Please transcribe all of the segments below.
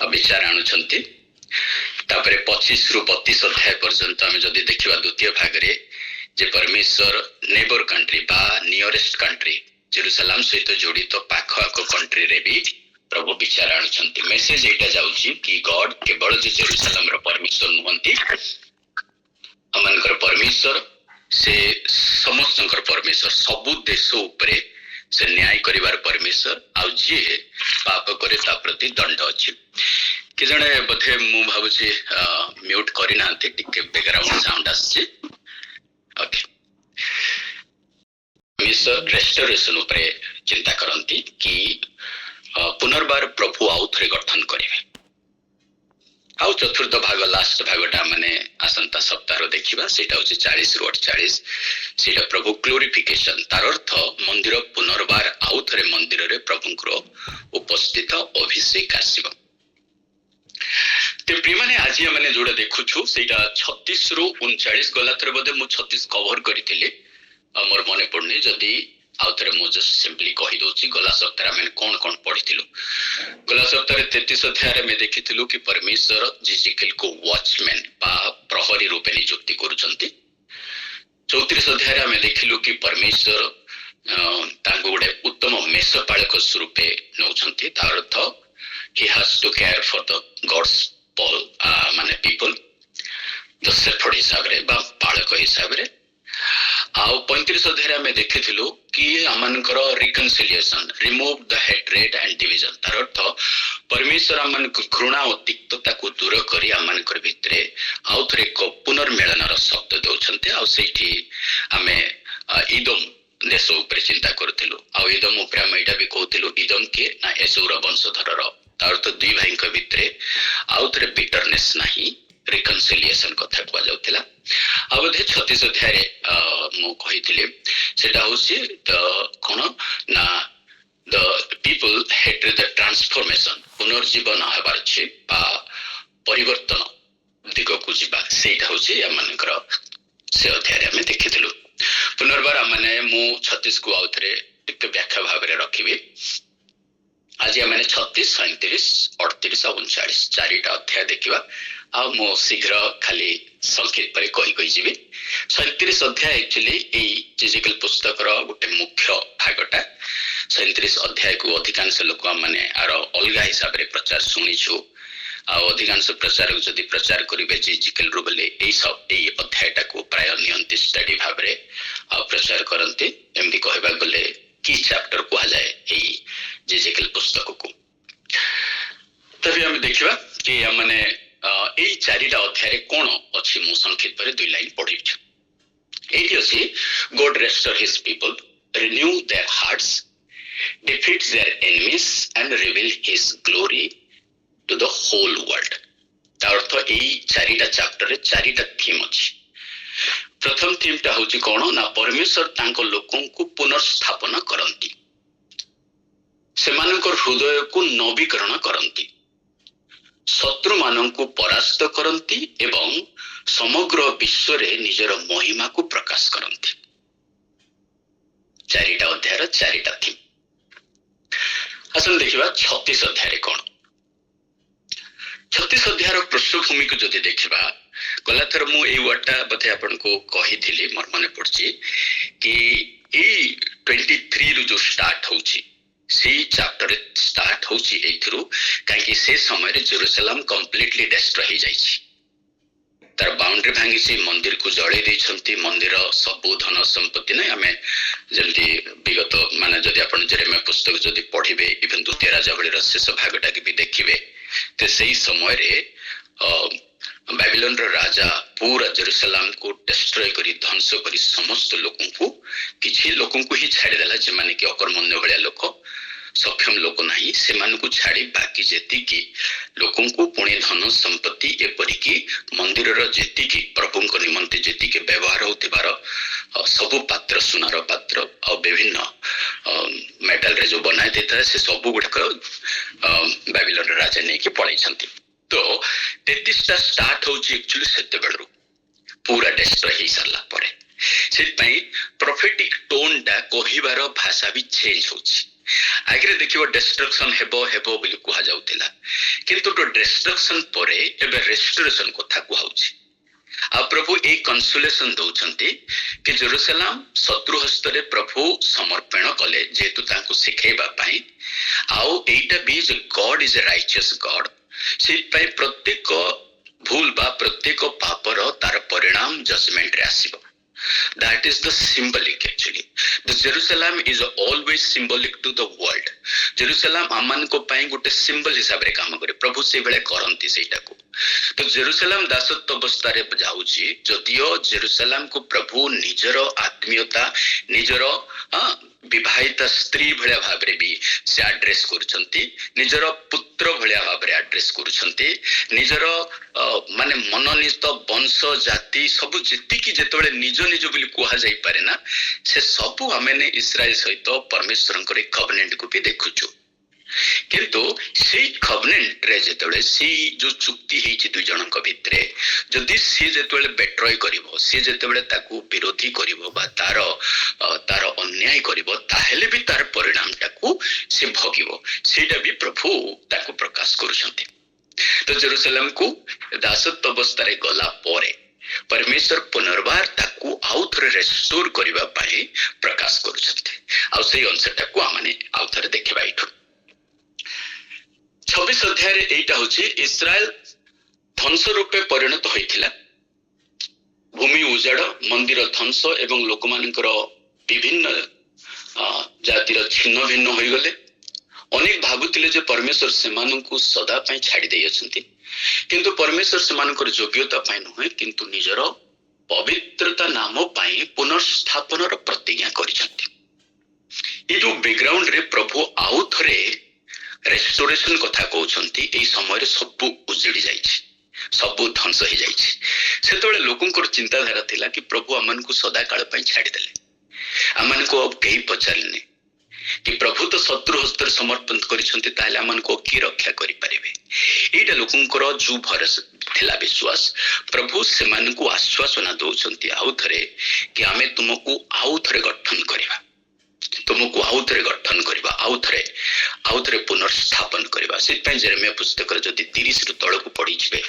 विचार आणुछंती। तापरे 25 रु 32 अध्याय पर्यंत आम जदि देखिबा द्वितीय भाग रे जे परमेश्वर नेबर कंट्री बा नियरेस्ट कंट्री जेरूसलम सहित जड़ित पाख आख कंट्री रे भी प्रभु विचार आणुछंती। मेसेज एटा जाउची कि गॉड केवल जे जेरूसलम रो परमेश्वर नुहंती, अमनकर परमेश्वर से समस्त परमेश्वर सबु देश उपरे से न्याय करिवार परमेश्वर आ जे पाप करे ता प्रति दंड अछि। कि जणे बधे मु भाबुची म्यूट करि नांती, टिके बैकग्राउंड साउंड आछि। ओके, परमेश्वर रेस्टोरेशन उपरे चिंता करंती कि पुनर्बार प्रभु आउ थरे गठन करिवे। आउ चतुर्थ भाग लास्ट भागटा माने आसंता सप्ताह रो देखिबा, सेटा होची 40 रु 48। सेटा प्रभु ग्लोरिफिकेशन, तार अर्थ मंदिर पुनर्बार आउ थरे मंदिर रे प्रभुंकर उपस्थित अभिषेक आसीबो। ते प्रिय माने आज माने जोडा देखुछु सेटा 36 रु 39 गला थरे बदे मु 36 कवर करिथिले, मोर मने पड़नी जदी आउ थरे मु जस्ट सिंपली कहि दोची। गला सप्ताह में कोन कोन पढिथिलु, गला सप्ताह 33 अध्याय में देखिथिलु कि परमेश्वर जिजिकेल को वॉचमैन बा प्रहरी रूपे नियुक्ति करूछंती। 34 अध्याय में देखिलु कि परमेश्वर तांगो गोटे उत्तम मेषपालक स्वरूपे नौछंती। तार अर्थ he has to care for the God's माने people, the shepherd हिसाब रे बा पालक हिसाब रे। आउ 35 अध्याय में देखिथिलु कि अमनकर reconciliation, remove the hatred and division. तार अर्थ परमेश्वर अमन घृणा और तिक्तता को दूर करी अमनकर भितरे आउ थरे को पुनर्मिलनर शब्द दउछंते। आउ सेठी आमे इदम देश ऊपर चिंता करथिलु। आउ इदम ऊपर हम एटा भी कहथिलु इदम के ना एसौर वंशधरर, तार अर्थ दुई भाई के भितरे आउ थरे बिटरनेस नाही, रिकन्सिलिएशन कथा कुआ जाउथिला। आ बोधे 36 अध्याय मु कहिथिले सेटा होसी द कोन ना the people hated the transformation, पुनर्जीवन हेबार छै बा परिवर्तन दिग को जिबा, सेटा होसी हमनकर से अध्याय में देखिथिलु। पुनर्बार माने मु 36 को आउथरे टिक व्याख्या भाव रे रखिबे। आज हमने 36, 37, 38 और 39 चारिटा अध्याय देखिबा। आ मो शीघ्र खाली संकेत पर कही जीवी। 37 अध्याय एक्चुअली जिजिकल पुस्तक गोटे मुख्य भागटा। 37 अध्याय को अधिकांश लोक माने आर अलगा हिसाब रे प्रचार शुणीछु। आ अधिकांश प्रचार जदि प्रचार करिवे जिजिकल रो बेले एई सब एई अध्यायटा को प्राय नियंत्रित स्टडी भाव रे प्रचार करंती। एमदी कहबा गले की चैप्टर को जाए एई जिजिकल पुस्तक को। तभी हम देखिबा कि माने एई चारिटा अध्याय कोन अछि। मु संक्षेप रे दुई लाइन पढि छु। एटी अछि God restore his people, renew their hearts, defeats their enemies and reveal his glory to the whole world। अर्थ एई चारिटा चैप्टर रे चारिटा थीम अछि। प्रथम थीम टा होछि कोन ना परमेश्वर तांको लोकन को पुनर्स्थापन करंती, सेमानकर हृदय को नवीकरण करंती, शत्रु मानन को परास्त करंती एवं समग्र विश्व रे निजर महिमा को प्रकाश करंती। चारिटा अध्याय चारिटा थीम। असल देखिबा 36 अध्याय कोन। 36 अध्याय पृष्ठभूमि को जदि देखिबा, गला थर मु एई वर्डटा बते आपन को कहिथिली, मोर मने पड़छि कि एई 23 रु जो स्टार्ट होछि सी चैप्टर स्टार्ट होछि एथरु, काहे से समय रे जेरूसलम कंप्लीटली डिस्ट्रॉय हो जाइछि। तार बाउंड्री भांगी से मंदिर को जळे दैछंती। मंदिर सबु धन संपत्ति नै हमें जल्दी विगत माने जदि आपण जेरेमिया पुस्तक जदि पढिबे, इवन द्वितीय राजावलीर शेष भागटा के भी देखिबे, ते सही समय रे बेबीलोन रो राजा पूरा जेरूसलम को डिस्ट्रॉय करी ध्वंस करी समस्त लोकन को किछि लोकन को ही छाड़ी देला, जे माने कि अकर्मण्य भलिया लोक, सक्षम लोक नहीं, से मान को छाड़ी बाकी जेति की लोकन को पुणे धन संपत्ति एपरिकी मंदिर रो जेति की प्रभु को निमंते जेति के व्यवहार होतिबार सबु पात्र, सुनार पात्र और विभिन्न मेटल रे जो बनाई देता है से सबु गुडक बेबीलोन राजा ने की पळै छंती। तो 33 टा स्टार्ट होची एक्चुअली सेते बेलरु पूरा डिस्ट्रॉय ही सरला परे, से पई प्रोफेटिक टोन टा कहिबार भाषा भी चेंज होची। आगे देखिबो डिस्ट्रक्शन हेबो हेबो बोली कुहा जाउतिला, କିନ୍ତୁ ଡିଷ୍ଟ୍ରକ୍ସନ ପରେ ଏବେ ରେଷ୍ଟୋରେସନ କଥା କୁହାଉଛି। ଆଉ ପ୍ରଭୁ ଏଇ କନସୋଲେସନ ଦଉଛନ୍ତି କି ଜେରୁସାଲାମ ଶତ୍ରୁ ହସ୍ତରେ ପ୍ରଭୁ ସମର୍ପଣ କଲେ ଯେହେତୁ ତାଙ୍କୁ ଶିଖେଇବା ପାଇଁ। ଆଉ ଏଇଟା ବି ଯେ ଗଡ୍ ଇଜ ଏ ରାଇଚିୟସ୍ ଗଡ୍, ସେଇଥିପାଇଁ ପ୍ରତ୍ୟେକ ଭୁଲ ବା ପ୍ରତ୍ୟେକ ପାପର ତାର ପରିଣାମ ଜଜମେଣ୍ଟରେ ଆସିବ। That is the symbolic actually. The Jerusalem is always symbolic to the world. Jerusalem ଆମମାନଙ୍କ ପାଇଁ ଗୋଟେ ସିମ୍ବଲ ହିସାବରେ କାମ କରେ। ପ୍ରଭୁ ସେଇଭଳିଆ କରନ୍ତି ସେଇଟାକୁ। ତ ଜେରୁସାଲାମ ଦାସତ୍ୱ ଅବସ୍ଥାରେ ଯାଉଛି, ଯଦିଓ ଜେରୁସାଲାମକୁ ପ୍ରଭୁ ନିଜର ଆତ୍ମୀୟତା, ନିଜର ବିବାହିତା ସ୍ତ୍ରୀ ଭଳିଆ ଭାବରେ ବି ସେ ଆଡ୍ରେସ କରୁଛନ୍ତି, ନିଜର ପୁତ୍ର ଭଳିଆ ଭାବରେ ଆଡ୍ରେସ କରୁଛନ୍ତି, ନିଜର ମାନେ ମନୋନୀତ ବଂଶ ଜାତି ସବୁ ଯେତିକି ଯେତେବେଳେ ନିଜ ନିଜ ବୋଲି କୁହାଯାଇପାରେ ନା, ସେ ସବୁ ଆମେ ଇସ୍ରାଏଲ ସହିତ ପରମେଶ୍ୱରଙ୍କର ଏ କଭନେଣ୍ଟକୁ ବି ଦେଖୁଛୁ। କିନ୍ତୁ ସେଇ କଭନେଣ୍ଟରେ ଯେତେବେଳେ ସେଇ ଯୋଉ ଚୁକ୍ତି ହେଇଛି ଦୁଇ ଜଣଙ୍କ ଭିତରେ, ଯଦି ସିଏ ଯେତେବେଳେ ବେଟ୍ରୟ କରିବ, ସିଏ ଯେତେବେଳେ ତାକୁ ବିରୋଧୀ କରିବ ବା ତାର ଅନ୍ୟାୟ କରିବ, ତାହେଲେ ବି ତାର ପରିଣାମଟାକୁ ସେ ଭୋଗିବ। ସେଇଟା ବି ପ୍ରଭୁ ତାକୁ ପ୍ରକାଶ କରୁଛନ୍ତି। ତ ଜେରୁସାଲେମକୁ ଦାସତ୍ୱ ଅବସ୍ଥାରେ ଗଲା ପରେ ପରମେଶ୍ୱର ପୁନର୍ବାର ତାକୁ ଆଉ ଥରେ ରେଷ୍ଟୋର କରିବା ପାଇଁ ପ୍ରକାଶ କରୁଛନ୍ତି। ଆଉ ସେଇ ଅଂଶଟାକୁ ଆମେ ଆଉ ଥରେ ଦେଖିବା ଏଇଠୁ 26 ଅଧ୍ୟାୟରେ। ଏଇଟା ହଉଛି ଇସ୍ରାଏଲ ଧ୍ୱଂସ ରୂପେ ପରିଣତ ହୋଇଥିଲା। ଭୂମି ଉଜାଡ, ମନ୍ଦିର ଧ୍ୱଂସ ଏବଂ ଲୋକମାନଙ୍କର ବିଭିନ୍ନ ଜାତିର ଛିନ୍ନ ଭିନ୍ନ ହୋଇଗଲେ। ଅନେକ ଭାବୁଥିଲେ ଯେ ପରମେଶ୍ୱର ସେମାନଙ୍କୁ ସଦା ପାଇଁ ଛାଡି ଦେଇ ଅଛନ୍ତି, କିନ୍ତୁ ପରମେଶ୍ୱର ସେମାନଙ୍କର ଯୋଗ୍ୟତା ପାଇଁ ନୁହେଁ, କିନ୍ତୁ ନିଜର ପବିତ୍ରତା ନାମ ପାଇଁ ପୁନଃସ୍ଥାପନର ପ୍ରତିଜ୍ଞା କରିଛନ୍ତି। ଏଇ ଯୋଉ ବ୍ୟାକଗ୍ରାଉଣ୍ଡରେ ପ୍ରଭୁ ଆଉ ଥରେ ରେଷ୍ଟୋରେସନ କଥା କହୁଛନ୍ତି। ଏଇ ସମୟରେ ସବୁ ଉଜୁଡି ଯାଇଛି, ସବୁ ଧ୍ୱଂସ ହେଇଯାଇଛି। ସେତେବେଳେ ଲୋକଙ୍କର ଚିନ୍ତାଧାରା ଥିଲା କି ପ୍ରଭୁ ଆମମାନଙ୍କୁ ସଦାକାଳ ପାଇଁ ଛାଡିଦେଲେ, ଆମମାନଙ୍କୁ ଆଉ କେହି ପଚାରିଲେନି କି ପ୍ରଭୁ ତ ଶତ୍ରୁ ହସ୍ତରେ ସମର୍ପଣ କରିଛନ୍ତି, ତାହେଲେ ଆମମାନଙ୍କୁ କିଏ ରକ୍ଷା କରିପାରିବେ? ଏଇଟା ଲୋକଙ୍କର ଯୋଉ ଭରସା ଥିଲା, ବିଶ୍ୱାସ। ପ୍ରଭୁ ସେମାନଙ୍କୁ ଆଶ୍ୱାସନା ଦଉଛନ୍ତି ଆଉ ଥରେ କି ଆମେ ତୁମକୁ ଆଉ ଥରେ ଗଠନ କରିବା, ତୁମକୁ ଆଉ ଥରେ ଗଠନ କରିବା, ଆଉ ଥରେ ପୁନର୍ସ୍ଥାପନ କରିବା। ସେଥିପାଇଁ ଜେରେମିୟା ପୁସ୍ତକରେ ଯଦି 30ରୁ ତଳକୁ ପଢିଯିବେ,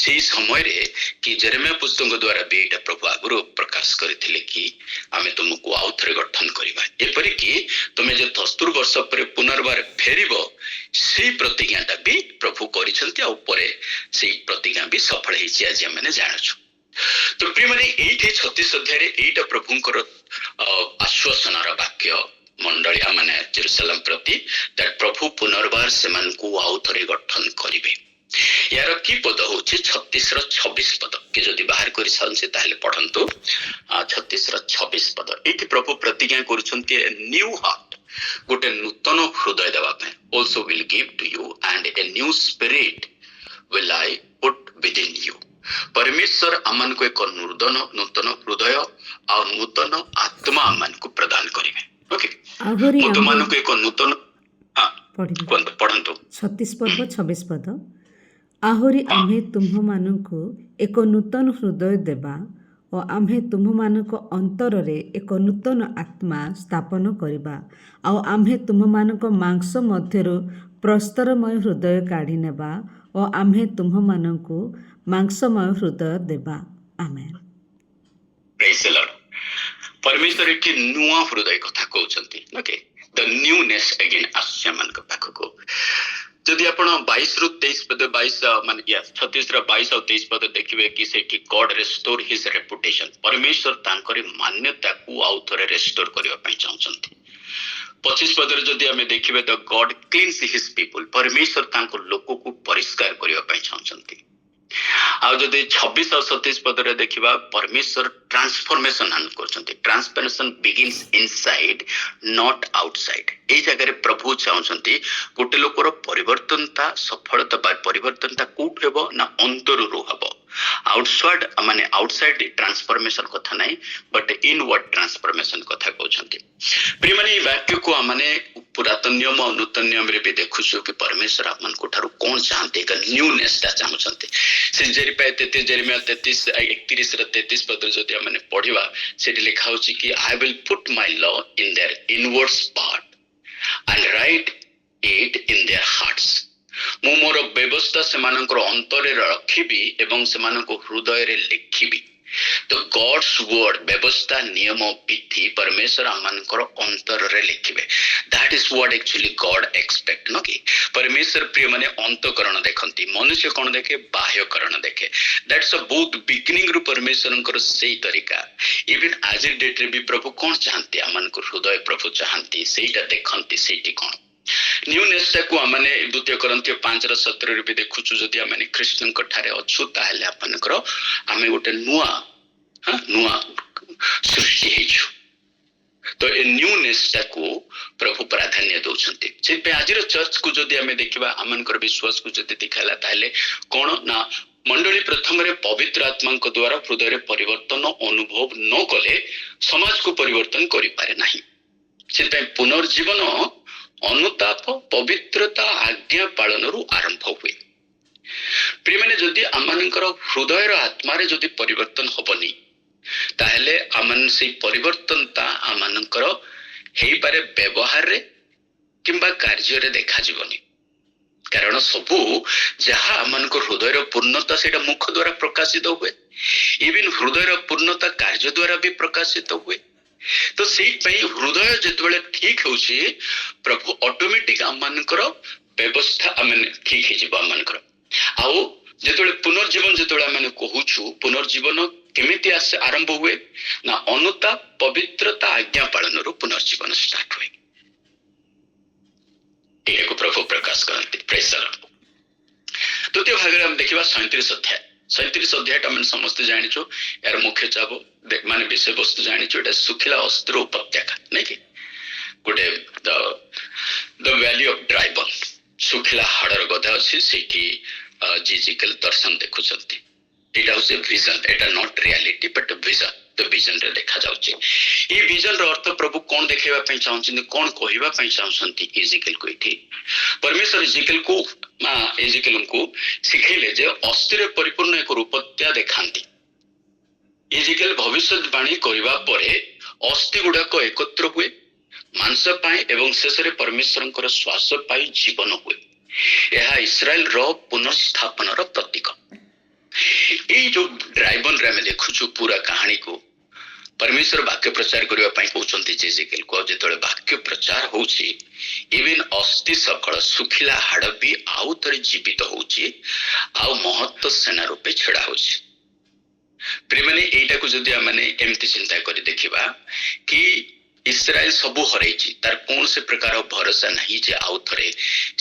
ସେଇ ସମୟରେ କି ଜେରେମିୟା ପୁସ୍ତକ ଦ୍ୱାରା ବି ଏଇଟା ପ୍ରଭୁ ଆଗରୁ ପ୍ରକାଶ କରିଥିଲେ କି ଆମେ ତୁମକୁ ଆଉ ଥରେ ଗଠନ କରିବା, ଏପରିକି ତୁମେ ଯେ 70 ବର୍ଷ ପରେ ପୁନର୍ବାର ଫେରିବ, ସେଇ ପ୍ରତିଜ୍ଞାଟା ବି ପ୍ରଭୁ କରିଛନ୍ତି। ଆଉ ପରେ ସେଇ ପ୍ରତିଜ୍ଞା ବି ସଫଳ ହେଇଛି, ଆଜି ଆମେ ଜାଣୁଛୁ। ତ ପ୍ରିୟମାନେ, ଏଇଠି 36 ଅଧ୍ୟାୟରେ ଏଇଟା ପ୍ରଭୁଙ୍କର ଆଶ୍ୱାସନାର ବାକ୍ୟ ମଣ୍ଡଳୀ ମାନେ ଜେରୁସାଲେମ ପ୍ରତି, ପ୍ରଭୁ ପୁନର୍ବାର ସେମାନଙ୍କୁ ଆଉ ଥରେ ଗଠନ କରିବେ। ୟାର କି ପଦ ହଉଛି 36ର 26 ପଦ, କି ଯଦି ବାହାର କରି ସାରନ୍ତି ତାହେଲେ ପଢନ୍ତୁ 36ର 26 ପଦ। ଏଇଠି ପ୍ରଭୁ ପ୍ରତିଜ୍ଞା କରୁଛନ୍ତି ନ୍ୟୁ ହାର୍ଟ, ଗୋଟେ ନୂତନ ହୃଦୟ ଦେବା ପାଇଁ। also will give to you and a new spirit will I put within you। ପରମେଶ୍ୱର ଆମମାନଙ୍କୁ ଏକ ନୂତନ ହୃଦୟ ଆଉ ନୂତନ ଆତ୍ମା ଆମମାନଙ୍କୁ ପ୍ରଦାନ କରିବେ। ଓକେ, ମୁଁ ତୁମମାନଙ୍କୁ ଏକ ନୂତନ ପଢନ୍ତୁ 36 ପର୍ବ 26 ପଦ। ଆହୁରି ଆମ୍ଭେ ତୁମ୍ଭମାନଙ୍କୁ ଏକ ନୂତନ ହୃଦୟ ଦେବା ଓ ଆମ୍ଭେ ତୁମ୍ଭମାନଙ୍କ ଅନ୍ତରରେ ଏକ ନୂତନ ଆତ୍ମା ସ୍ଥାପନ କରିବା, ଆଉ ଆମ୍ଭେ ତୁମ୍ଭମାନଙ୍କ ମାଂସ ମଧ୍ୟରୁ ପ୍ରସ୍ତରମୟ ହୃଦୟ କାଢ଼ି ନେବା ଓ ଆମ୍ଭେ ତୁମ୍ଭମାନଙ୍କୁ ମାଂସମୟ ହୃଦୟ ଦେବା। ଆମେନ୍। ପ୍ରେଜ୍ ଦ ଲର୍ଡ। ପରମେଶ୍ୱର ଏଠି ନୂଆ ହୃଦୟ କଥା କହୁଛନ୍ତି। ଓକେ, ଦ ନ୍ୟୁନେସ୍ ଅଗେନ୍ ଆସୁଛି ଆମମାନଙ୍କ ପାଖକୁ। ଯଦି ଆପଣ 22ରୁ 23 ପଦ 36ର 22 ଆଉ 23 ପଦ ଦେଖିବେ କି ସେଇଠି ଗଡ୍ ରେଷ୍ଟୋର ହିଜ ରେପୁଟେସନ, ପରମେଶ୍ୱର ତାଙ୍କର ମାନ୍ୟତାକୁ ଆଉ ଥରେ ରେଷ୍ଟୋର କରିବା ପାଇଁ ଚାହୁଁଛନ୍ତି। 25 ପଦରେ ଯଦି ଆମେ ଦେଖିବେ ତ ଗଡ୍ କ୍ଲିନ୍ସ ହିଜ ପିପୁଲ, ପରମେଶ୍ୱର ତାଙ୍କ ଲୋକକୁ ପରିଷ୍କାର କରିବା ପାଇଁ ଚାହୁଁଛନ୍ତି। ଆଉ ଯଦି 26 ଆଉ 27 ପଦରେ ଦେଖିବା, ପରମେଶ୍ୱର ଟ୍ରାନ୍ସଫର୍ମେସନ କରୁଛନ୍ତି। Transformation begins inside not outside. ଏଇ ଜାଗାରେ ପ୍ରଭୁ ଚାହୁଁଛନ୍ତି ଗୋଟେ ଲୋକର ପରିବର୍ତ୍ତନତା, ସଫଳତା ବା ପରିବର୍ତ୍ତନତା କୋଉଠୁ ହେବ ନା ଅନ୍ତରରୁ ହେବ। ଆଉଟସାଇଡ ମାନେ ଆଉଟସାଇଡ ଟ୍ରାନ୍ସଫର୍ମେସନ କଥା ନାହିଁ, ବଟ୍ ଇନୱାର୍ଡ ଟ୍ରାନ୍ସଫର୍ମେସନ କଥା କହୁଛନ୍ତି। ପ୍ରିୟମାନେ, ଏଇ ବାକ୍ୟକୁ ଆମେ ପୁରାତନ ନିୟମ ଆଉ ନୂତନ ନିୟମରେ ବି ଦେଖୁଛୁ କି ପରମେଶ୍ୱର ଆମମାନଙ୍କ ଠାରୁ କଣ ଚାହାନ୍ତି, ଏକ ନ୍ୟୁନେସଟା ଚାହୁଁଛନ୍ତି। ସେ ଜେରିମିୟା 31ର 33 ପଦରେ ଯଦି ଆମେ ପଢିବା, ସେଠି ଲେଖା ହଉଛି କି I will put my law in their inward part and write it in their hearts। ମୁଁ ମୋର ବ୍ୟବସ୍ଥା ସେମାନଙ୍କର ଅନ୍ତରରେ ରଖିବି ଏବଂ ସେମାନଙ୍କ ହୃଦୟରେ ଲେଖିବି। ତ ଗଡ୍ସ ୱାର୍ଡ ବ୍ୟବସ୍ଥା ନିୟମ ବିଧି ପରମେଶ୍ୱର ଆମମାନଙ୍କର ଅନ୍ତରରେ ଲେଖିବେ। That is what actually god expect ନ କି ପରମେଶ୍ୱର ପ୍ରିୟ ମାନେ ଅନ୍ତଃକରଣ ଦେଖନ୍ତି, ମନୁଷ୍ୟ କଣ ଦେଖେ? ବାହ୍ୟକରଣ ଦେଖେ। ଦ୍ୟାଟ୍ସ ବହୁତ ବିଗିନିଂ ରୁ ପରମେଶ୍ୱରଙ୍କର ସେଇ ତରିକା। ଇଭେନ୍ ଆଜି ଡେଟ୍ରେ ବି ପ୍ରଭୁ କଣ ଚାହାନ୍ତି? ଆମମାନଙ୍କ ହୃଦୟ ପ୍ରଭୁ ଚାହାନ୍ତି, ସେଇଟା ଦେଖନ୍ତି। ସେଇଠି କଣ ନ୍ୟୁନେସଟାକୁ ଆମେ 2 Corinthians 5:17 ବି ଦେଖୁଛୁ। ଯଦି ଆମେ ଖ୍ରୀଷ୍ଟଙ୍କ ଠାରେ ଅଛୁ ତାହେଲେ ଆପଣଙ୍କର ଆମେ ଗୋଟେ ନୂଆ ସୃଷ୍ଟି ହେଇଛୁ। ତ ଏ ନ୍ୟୁନେସଟାକୁ ପ୍ରଭୁ ପ୍ରାଧାନ୍ୟ ଦଉଛନ୍ତି। ସେଥିପାଇଁ ଆଜିର ଚର୍ଚ୍ଚକୁ ଯଦି ଆମେ ଦେଖିବା, ଆମମାନଙ୍କର ବିଶ୍ୱାସକୁ ଯଦି ଦେଖାଇଲା, ତାହେଲେ କଣ ନା ମଣ୍ଡଳୀ ପ୍ରଥମରେ ପବିତ୍ର ଆତ୍ମାଙ୍କ ଦ୍ୱାରା ହୃଦୟରେ ପରିବର୍ତ୍ତନ ଅନୁଭବ ନ କଲେ ସମାଜକୁ ପରିବର୍ତ୍ତନ କରିପାରେ ନାହିଁ। ସେଥିପାଇଁ ପୁନର୍ଜୀବନ ଅନୁତାପ ପବିତ୍ରତା ଆଜ୍ଞା ପାଳନରୁ ଆରମ୍ଭ ହୁଏ। ପ୍ରିୟମାନେ, ଯଦି ଆମମାନଙ୍କର ହୃଦୟର ଆତ୍ମାରେ ଯଦି ପରିବର୍ତ୍ତନ ହବନି, ତାହେଲେ ଆମମାନେ ସେଇ ପରିବର୍ତ୍ତନତା ଆମମାନଙ୍କର ହେଇପାରେ ବ୍ୟବହାରରେ କିମ୍ବା କାର୍ଯ୍ୟରେ ଦେଖାଯିବନି। କାରଣ ସବୁ ଯାହା ଆମମାନଙ୍କ ହୃଦୟର ପୂର୍ଣ୍ଣତା ସେଇଟା ମୁଖ ଦ୍ୱାରା ପ୍ରକାଶିତ ହୁଏ। ଇଭିନ୍ ହୃଦୟର ପୂର୍ଣ୍ଣତା କାର୍ଯ୍ୟ ଦ୍ୱାରା ବି ପ୍ରକାଶିତ ହୁଏ। ତ ସେଇଥିପାଇଁ ହୃଦୟ ଯେତେବେଳେ ଠିକ ହେଉଛି, ପ୍ରଭୁ ଅଟୋମେଟିକ ଆମମାନଙ୍କର ବ୍ୟବସ୍ଥା ଠିକ ହେଇଯିବ ଆମମାନଙ୍କର। ଆଉ ଯେତେବେଳେ ପୁନର୍ଜୀବନ ଯେତେବେଳେ ଆମେ କହୁଛୁ, ପୁନର୍ଜୀବନ କେମିତି ଆରମ୍ଭ ହୁଏ ନା ଅନୁତାପ ପବିତ୍ରତା ଆଜ୍ଞା ପାଳନରୁ ପୁନର୍ଜୀବନ ଷ୍ଟାର୍ଟ ହୁଏ। ଏହାକୁ ପ୍ରଭୁ ପ୍ରକାଶ କରନ୍ତି। ପ୍ରେଜ୍ ଦ ଲର୍ଡ। ଦ୍ୱିତୀୟ ଭାଗରେ ଆମେ ଦେଖିବା 37 ଅଧ୍ୟାୟ। 37 ଅଧ୍ୟାୟଟା ଆମେ ସମସ୍ତେ ଜାଣିଛୁ। ଏହାର ମୁଖ୍ୟ ଚାପ ବିଷୟବସ୍ତୁ ଜାଣିଛୁ। ଏଟା ଶୁଖିଲା ଅସ୍ତ୍ର ଉପତ୍ୟକା, ନାଇଁ କି? ଗୋଟେ ଦ ଭ୍ୟାଲି ଅଫ ଡ୍ରାଇ ବୋନ୍, ଶୁଖିଲା ହାଡର ଗଦା ଅଛି। ସେଇଠି ଜିଜିକେଲ ଦର୍ଶନ ଦେଖୁଛନ୍ତି। ଏଇଟା ହଉଛି ଭିଜନ। ଏଇଟା ନଟ୍ ରିଆଲିଟି ବଟ୍ ଭିଜନ। ତ ଭିଜନରେ ଦେଖାଯାଉଛି। ଏଇ ଭିଜନର ଅର୍ଥ ପ୍ରଭୁ କଣ ଦେଖେଇବା ପାଇଁ ଚାହୁଁଛନ୍ତି, କଣ କହିବା ପାଇଁ ଚାହୁଁଛନ୍ତି ଇଜିକେଲକୁ? ଏଠି ପରମେଶ୍ୱର ଇଜିକେଲଙ୍କୁ ଶିଖେଇଲେ ଯେ ଅସ୍ଥିରେ ପରିପୂର୍ଣ୍ଣ ଏକ ରୂପତ୍ୟା ଦେଖାନ୍ତି। ଇଜିକେଲ ଭବିଷ୍ୟତବାଣୀ କରିବା ପରେ ଅସ୍ଥି ଗୁଡାକ ଏକତ୍ର ହୁଏ ମାଂସ ପାଇଁ ଏବଂ ଶେଷରେ ପରମେଶ୍ୱରଙ୍କର ଶ୍ୱାସ ପାଇ ଜୀବନ ହୁଏ। ଏହା ଇସ୍ରାଏଲର ପୁନଃସ୍ଥାପନର ପ୍ରତୀକ। ଏଇ ଯୋଉ ଡ୍ରାଇବନରେ ଆମେ ଦେଖୁଛୁ ପୁରା କାହାଣୀକୁ ପରମେଶ୍ୱର ବାକ୍ୟ ପ୍ରଚାର କରିବା ପାଇଁ କହୁଛନ୍ତି ଇଜିକେଲକୁ। ଆଉ ଯେତେବେଳେ ବାକ୍ୟ ପ୍ରଚାର ହଉଛି, ଇଭେନ୍ ଅସ୍ଥି ସକଳ ଶୁଖିଲା ହାଡ ବି ଆଉ ଥରେ ଜୀବିତ ହଉଛି, ଆଉ ମହତ୍ତ୍ୱ ସେନା ରୂପେ ଛିଡା ହଉଛି। ପ୍ରିୟମାନେ, ଏଇଟାକୁ ଯଦି ଆମେ ଏମିତି ଚିନ୍ତା କରି ଦେଖିବା କି ଇସ୍ରାଏଲ ସବୁ ହରେଇଛି, ତାର କୌଣସି ପ୍ରକାର ଭରସା ନାହିଁ ଯେ ଆଉ ଥରେ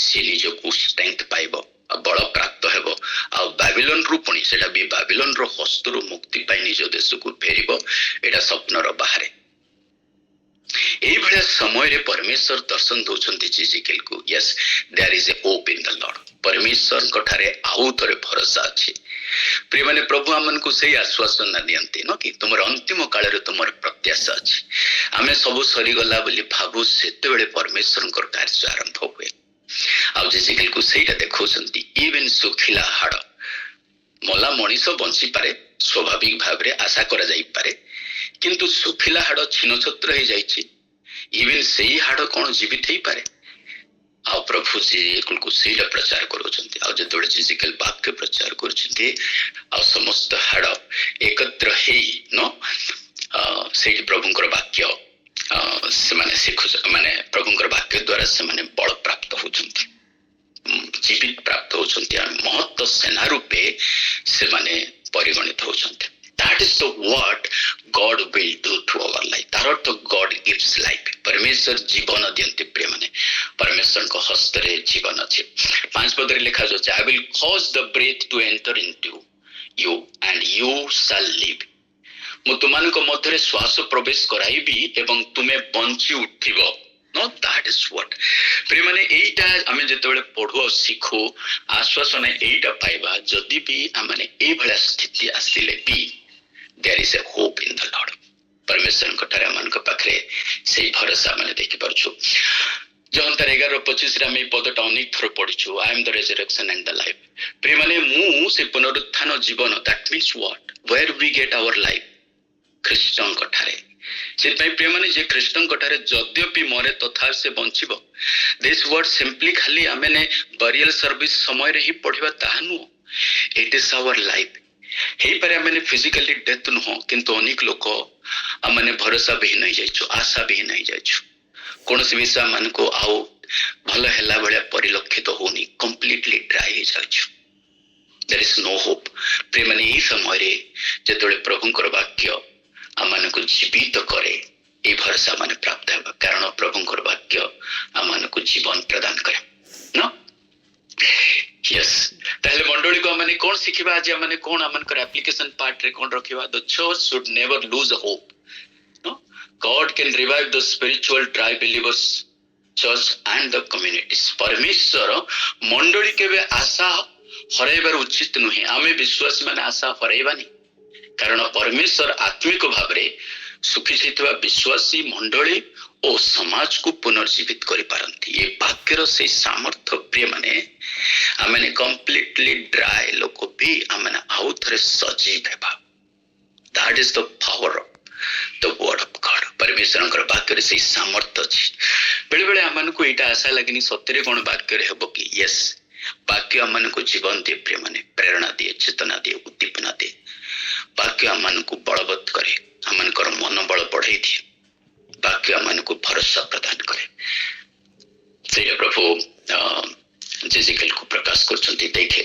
ସେ ନିଜକୁ ଷ୍ଟ୍ରେଂଥ ପାଇବ, ବଳ ପ୍ରାପ୍ତ ହେବ, ଆଉ ବାବିଲୋନରୁ ପୁଣି ସେଟା ବି ବାବିଲୋନର ହସ୍ତରୁ ମୁକ୍ତି ପାଇ ନିଜ ଦେଶକୁ ଫେରିବ। ଏଇଟା ସ୍ୱପ୍ନର ବାହାରେ। ଏଇଭଳିଆ ସମୟରେ ପରମେଶ୍ୱର ଦର୍ଶନ ଦଉଛନ୍ତି ଇଜିକେଲକୁ। Yes, there is a hope in the Lord. ପରମେଶ୍ୱରଙ୍କ ଠାରେ ଆଉ ଥରେ ଭରସା ଅଛି। ପ୍ରିୟମାନେ, ପ୍ରଭୁ ଆମମାନଙ୍କୁ ସେଇ ଆଶ୍ୱାସନା ଦିଅନ୍ତି ନ କି ତୁମର ଅନ୍ତିମ କାଳରେ ତୁମର ପ୍ରତ୍ୟାଶା ଅଛି। ଆମେ ସବୁ ସରିଗଲା ବୋଲି ଭାବୁ, ସେତେବେଳେ ପରମେଶ୍ୱରଙ୍କର କାର୍ଯ୍ୟ ଆରମ୍ଭ ହୁଏ। ଆଉ ଇଜିକେଲକୁ ସେଇଟା ଦେଖାଉଛନ୍ତି। ଇଭେନ୍ ଶୁଖିଲା ହାଡ, ମଲା ମଣିଷ ବଞ୍ଚିପାରେ, ସ୍ୱାଭାବିକ ଭାବରେ ଆଶା କରାଯାଇପାରେ, କିନ୍ତୁ ଶୁଖିଲା ହାଡ ଛିନ୍ନ ଛତ୍ର ହେଇଯାଇଛି। ଇଭେନ୍ ସେଇ ହାଡ କଣ ଜୀବିତ ହେଇପାରେ? ଆଉ ପ୍ରଭୁ ଇଜିକେଲକୁ ସେଇଟା ପ୍ରଚାର କରୁଛନ୍ତି। ଆଉ ଯେତେବେଳେ ଇଜିକେଲ ବାକ୍ୟ ପ୍ରଚାର କରୁଛନ୍ତି, ଆଉ ସମସ୍ତ ହାଡ ଏକତ୍ର ହେଇ ସେଇଠି ପ୍ରଭୁଙ୍କର ବାକ୍ୟ ସେମାନେ ପ୍ରଭୁଙ୍କର ବାକ୍ୟ ଦ୍ୱାରା ସେମାନେ ବଳ ପ୍ରାପ୍ତ ହଉଛନ୍ତି, ଜୀବିତ ପ୍ରାପ୍ତ ହଉଛନ୍ତି, ଆଉ ମହତ୍ତ୍ୱ ସେନା ରୂପେ ସେମାନେ ପରିଗଣିତ ହଉଛନ୍ତି। That is the what God will do to our life. ତାର ଅର୍ଥ God gives life. ପରମେଶ୍ୱର ଜୀବନ ଦିଅନ୍ତି। ପ୍ରିୟମାନେ, ପରମେଶ୍ୱରଙ୍କ ହସ୍ତରେ ଜୀବନ ଅଛି। 5 ପଦରେ ଲେଖାଯାଉଛି, I will cause the breath to enter into you and you shall live. ମୁଁ ତୁମମାନଙ୍କ ମଧ୍ୟରେ ଶ୍ୱାସ ପ୍ରବେଶ କରାଇବି ଏବଂ ତୁମେ ବଞ୍ଚି ଉଠିବ। No, that is what. ପ୍ରିୟମାନେ, ଏଇଟା ଆମେ ଯେତେବେଳେ ପଢୁ ଆଉ ଶିଖୁ, ଆଶ୍ୱାସନା ଏଇଟା ପାଇବା, ଯଦି ବି ଆମେ ଏଇଭଳିଆ ସ୍ଥିତି ଆସିଲେ ବି there is a hope in the Lord. ପରମେଶ୍ୱରଙ୍କ ଠାରେ ଆମମାନଙ୍କ ପାଖରେ ସେଇ ଭରସା ଆମେ ଦେଖିପାରୁଛୁ। ଜହନ 11:25 ଆମେ ଏଇ ପଦଟା ଅନେକ ଥର ପଢିଛୁ, I am the resurrection and the life. ପ୍ରିୟମାନେ, ମୁଁ ସେ ପୁନରୁତ୍ଥାନ ଜୀବନ, that means what? Where we get our life? ଖ୍ରୀଷ୍ଟଙ୍କ ଠାରେ। ସେଥିପାଇଁ ପ୍ରିୟମାନେ, ଯେ ଖ୍ରୀଷ୍ଟଙ୍କ ଠାରେ ଯଦ୍ୟପି ମରେ ତଥାପି ସେ ବଞ୍ଚିବ। दिस वर्ड सिंपली खाली आमे बरियल सर्विस समय रे ही पढ़िबा ताहा नुह, इट इज आवर लाइफ। हे पारे आमे फिजिकली डेथ नुह, किंतु अनेक लोक आमे भरोसा भी नहीं जाइछु, आशा भी नहीं जाइछु, कोनोसी विषय मान को आओ भल हैला भलिया परिलक्षित होनी, कंप्लीटली ड्राई हो जाइछु। There is no hope. प्रिय माने ई समय रे जेतोले प्रभुंकर वाक्य आमान को जीवित करे, ए भरोसा माने प्राप्त हेबा, कारण प्रभुंकर वाक्य आमान को जीवन प्रदान करे न। यस, ताहले मंडली को आमाने कोन सिखिबा, आज आमाने कोन आमानकर एप्लीकेशन पार्ट रे कोन रखिबा? The church should never lose hope. No, God can revive the spiritual dry believers church and the communities. परमेश्वर मंडली केबे आशा हराइबार उचित नुहे। आमे विश्वास माने आशा हराइबानी, कारण परमेश्वर आत्मिक भाव रे सुखी जाइतबा विश्वासी मंडली और समाज को पुनर्जीवित करि पारंती। ये वाक्यर से सामर्थ्य प्रिय माने आमे कंप्लीटली ड्राई लोक भी आमे आउ थरे सजीव हेबा। That is the power of the word of God. परमेश्वर वाक्य से सामर्थ्य अछि। बेले बेले आमन को एटा आशा लगनी सत्यरे कोन वाक्य रे हेबो कि यस, वाक्य आमन को जीवन दे प्रिय माने, प्रेरणा दे, चेतना दे, उद्दीपना दे। वाक्य आमन को बलवत् करे, आमन कर मन बल बढ़ाई दिए। वाक्य आमन को भरोसा प्रदान करे। से प्रभु जेजिकल को प्रकाश करछंती। देखे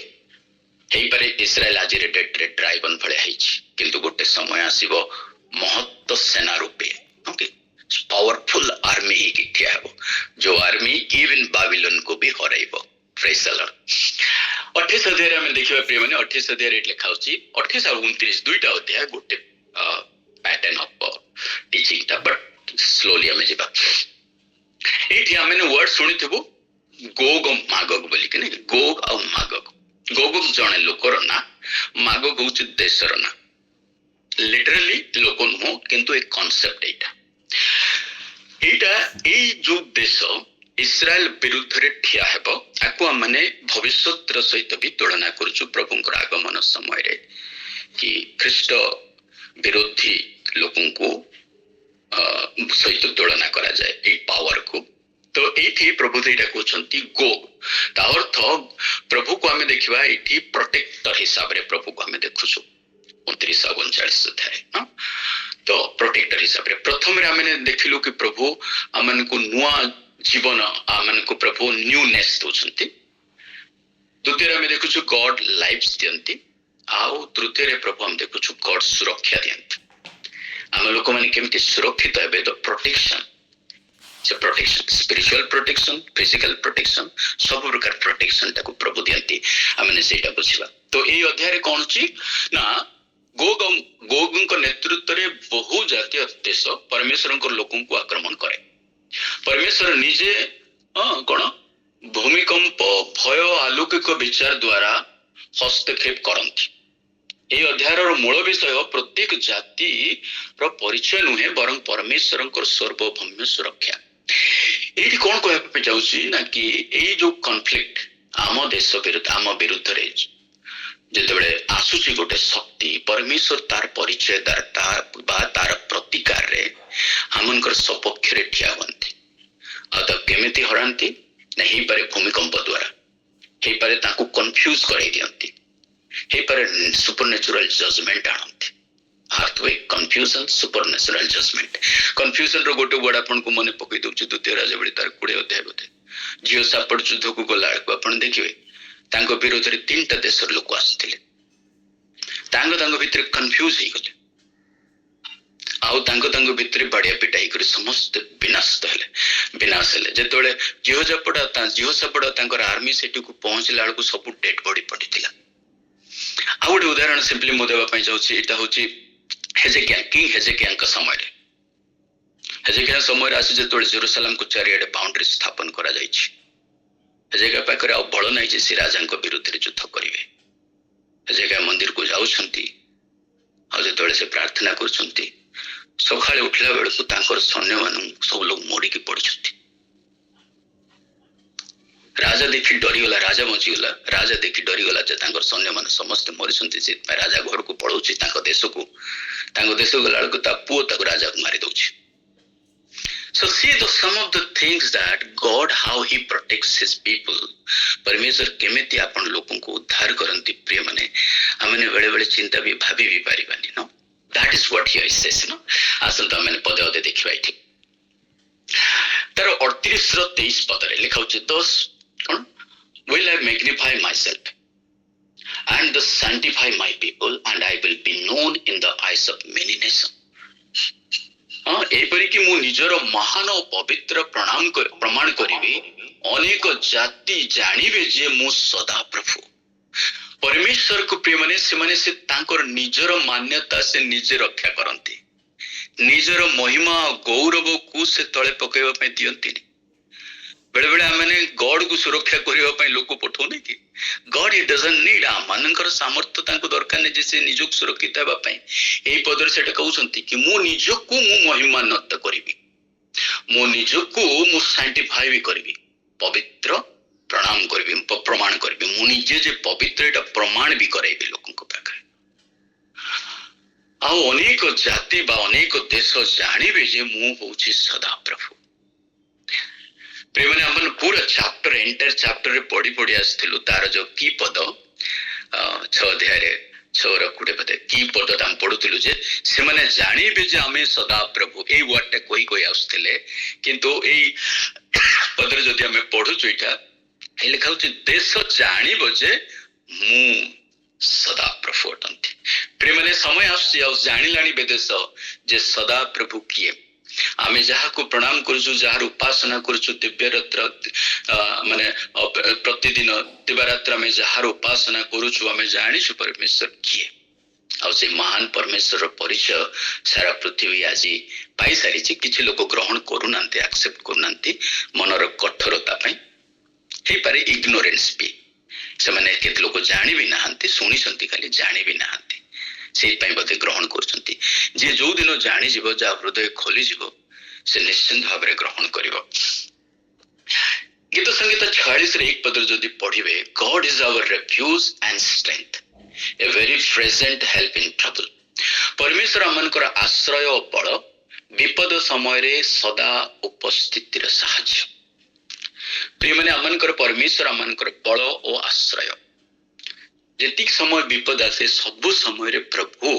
हेई पारे इस्राएल आज रे डेट रे ड्राइवन भले हैछि, किंतु गोटे समय आसीबो महत्व सेना रूपे, ओके, पावरफुल आर्मी ही ठिया हेबो, जो आर्मी इवन बाबिलोन को भी हराइबो। Praise the Lord. 28 अध्याय रे हम देखिबा प्रिय माने, 28 अध्याय रे लिखा होछि 28 और 29 दुईटा अध्याय गोटे पैटर्न ऑफ टीचिंग ता, बट स्लोली हमें जिबा। एठी हमें वर्ड सुनिथिबो गोग मागोग बोली के, गोग और मागोग। गोग जने लोकर ना, मागोग होछि देशर ना। लिटरली लोक नुह, किंतु एक कॉन्सेप्ट एटा ए जो देश इस्राएल विरुद्ध रे ठिया हेबो, आको माने भविष्यतर सहित भी तुलना करछु प्रभुंकर आगमन समय रे, कि ख्रीष्ट विरोधी लोकन को सहित तुलना करा जाए ए पावर को। तो एठी प्रभु एटा कहउछंती गोग, ता अर्थ प्रभु को हमें देखिबा एठी प्रोटेक्टर हिसाब रे प्रभु को हमें देखुछु 29 और 39 अध्याय। तो प्रोटेक्टर हिसाब रे प्रथम रे हमें देखिलु कि प्रभु हमन को नुआ जीवन, हमन को प्रभु न्यूनेस दोछंती। द्वितीय रे हमें देखुछु गॉड लाइफ्स दियंती, आउ तृतीय रे प्रभु हम देखुछु गॉड सुरक्षा दियंती। हम लोक माने केमति सुरक्षित हेबे, द प्रोटेक्शन, से protection, spiritual protection, physical protection, सब प्रकार प्रोटेक्शन ताको प्रभु दियंती। हमने सेटा बुझिबा। तो ए अध्याय रे कोन अछि ना, गोग को नेतृत्व रे बहु जातीय देश परमेश्वर को लोकों को आक्रमण करे। परमेश्वर निजे कोन भूमिकंप, भय, अलौकिक विचार द्वारा हस्तक्षेप करंती। ए अध्यायर मूल विषय प्रत्येक जाति रो परिचय नुहे, बरं परमेश्वर को सर्वभौम सुरक्षा। एठी कोन कहबा पे जाउची ना कि ए जो कॉन्फ्लिक्ट आम देश विरुद्ध, आम विरुद्ध रे जेतेबेले आसुची गोटे शक्ति, परमेश्वर तार परिचय तार प्रतिकार रे हमनकर सपक्ष रे ठिया बनती। अत केमिति हरांती ना, ही पारे भूमिकंप द्वारा, ही पारे ताको कंफ्यूज कराई दियंती, ही पारे सुपरनेचुरल जजमेंट आनंती। Earthquake, confusion, supernatural judgement. Confusion रो गोटे वर्ड आपन को मने पकई दउची द्वितीय राजावली तार 20 अध्याय बोधे। जियो सापड़ युद्ध को गला को आपन देखिबे, तांको विरोध रे 3टा देशर लोक आस्थिले। तांको भितर कंफ्यूज ही गले, आउ तांको भितर बाड़िया पिटाई कर समस्त विनाश हेले। जेतोले जिहोसापड़ा तांकर आर्मी सेठी को पहुंचला बेलू सब डेड बॉडी पड़िथिला। आ गोटे उदाहरण सिंपली मो देबा पई जाउची, एटा होची हेजेकिया, किंग हेजेकिया का समय रे। हेजेकिया समय रे आसी जेतोले जेरूशलेम को चारियाडे बाउंड्री स्थापन करा जाईछि। हेजेकिया पाखरे आ बळ नै जे से राजा को विरुद्ध रे युद्ध करिवे। हेजेकिया मंदिर को जाउछंती, आ जेतोले से प्रार्थना करछंती, सकाळे उठला बेलू तांकर सैन्य मान सब लोग मोड़ी के पड़छंती। राजा देखि डरीगला, राजा बचिगला। राजा देखि डरीगला जे तांकर सैन्य मान समस्त मरिछंती, से राजा घर को पळौछि तांको देश को गला बेलू ता पुओ ताको राजा को मारी दउछि। So see some of the things that God how he protects his people. परमेश्वर केमिति आपण लोगों को उद्धार करंती प्रिय माने हमने बेले बेले चिंता भी भाभी भी पारिबानी no. That is what here says no. आसंता मैंने पदे अदे देखिबा इठी. तार 38 रो 23 पदरे लिखा होछि thus cone will I magnify myself and sanctify my people and I will be known in the eyes of many nations. हाँ एपरी कि मु निजर महान और पवित्र प्रमाण करिबी अनेक जाति जानिबे जे मु सदा प्रभु. परमेश्वर को प्रिय माने से तांकर निजर मान्यता से निजे रक्षा करंती. निजर महिमा गौरव को से तळे पकेबा पे दियंती. बेले बेले आमने गॉड को सुरक्षा करिबा पे लोक पठौने कि गॉड इट डजंट नीड आमानकर सामर्थ्य तांको दरकार ने जैसे निजक सुरक्षित हेबा पे एई पदर सेटा कहउछंती कि मु निजको मु महिमान्वित करिबी. मु निजको मु सैंटिफाई भी करिबी. पवित्र प्रणाम करिबी प्रमाण करिबी. मु निजे जे पवित्र एटा प्रमाण भी करैबी लोकन को पाखरे. आ अनेक जाति बा अनेक देश जानिबे जे मु होछि सदा प्रभु. प्रेमने हमन पूरा चैप्टर एंटायर चैप्टर रे पढ़ी पढ़ी आस्थिलु. तार जो की पद 6 अध्याय रे 6 र 20 पद की पद हम पढुतिलु जे से माने जानिबे जे हमें सदा प्रभु ए वर्ड कोई कोई आस्थिले. किंतु ए पदर जदि हमें पढु चुइटा ए लिखा होछि देश जानिबो जे मु सदा प्रभु अटंती. प्रेमने समय आसी आ जानिलानी बेदेश जे सदा प्रभु किए. आमे जहा को प्रणाम करूछु जहार उपासना करूछु दिव्य रात्र माने प्रतिदिन दिवारात्र में जहार उपासना करूछु आमे जानिछु परमेश्वर किए. आ से महान परमेश्वर परिचय सारा पृथ्वी आज पाई सारी छि. किछि लोक ग्रहण करू नांती एक्सेप्ट करू नांती मनर कठोरता पई हे पारे इग्नोरेंस भी से माने केते लोक जानि भी नांती सुनि संती खाली जानि भी नांती से पई बदे ग्रहण करछंती. जे जो दिन जानि जीवो जा हृदय खोली जीवो से निश्चित भाव रे ग्रहण करिवो. गीत संगीत 46 रे 1 पद जदि पढिबे God is our refuge and strength a very present help in trouble. परमेश्वर हमनकर आश्रय और बल विपद समय रे सदा उपस्थिति रे सहाय्य. प्रिय माने हमनकर परमेश्वर हमनकर बल और आश्रय. जेतिक समय विपद आसे सब समय रे प्रभु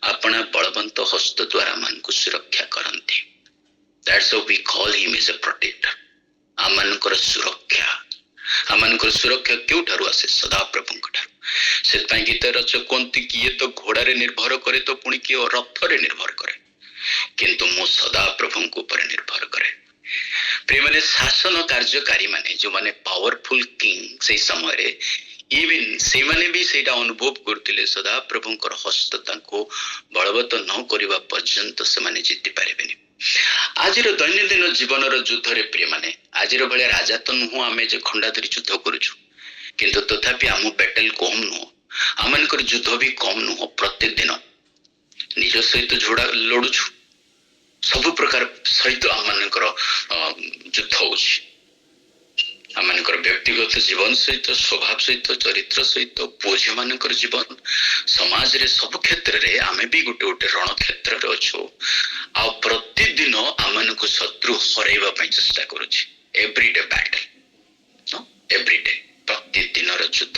अपना बलवंत हस्त द्वारा मन को सुरक्षा करंती. That's how we call him as a protector. हमनकर सुरक्षा क्यों ठारू आसे सदा प्रभु को ठारू. से ताई गीत रच कोंती किए तो घोड़ा रे निर्भर करे तो पुणी किए रथ रे निर्भर करे किंतु मु सदा प्रभु को ऊपर निर्भर करे. प्रेम ने शासन कार्यकारी माने जो माने पावरफुल किंग से समय रे इवन से माने भी सेटा अनुभव करथिले सदा प्रभुंकर हस्त तांको बलवत न करिवा पर्यंत से माने जिति पारेबेनी. आजिर दैनंदिन जीवन रो युद्ध रे प्रिय माने आजिर भले राजा तो नुह आमे जे खंडा धरि युद्ध करूछु किंतु तथापि आम बैटल कम नुह आमनकर युद्ध भी कम नुह. प्रत्येक दिन निज सहित झोड़ा लड़ुछु सब प्रकार सहित आमनकर युद्ध होछि. आमनकर व्यक्तिगत जीवन सहित स्वभाव सहित चरित्र सहित पुझ मानकर जीवन समाज रे सब क्षेत्र रे आमे भी गोटे गोटे रण क्षेत्र रे अछु. आ प्रतिदिन आमनको शत्रु हरैबा पई चेष्टा करूछि. एवरीडे बैटल नो एवरीडे प्रतिदिन रो युद्ध.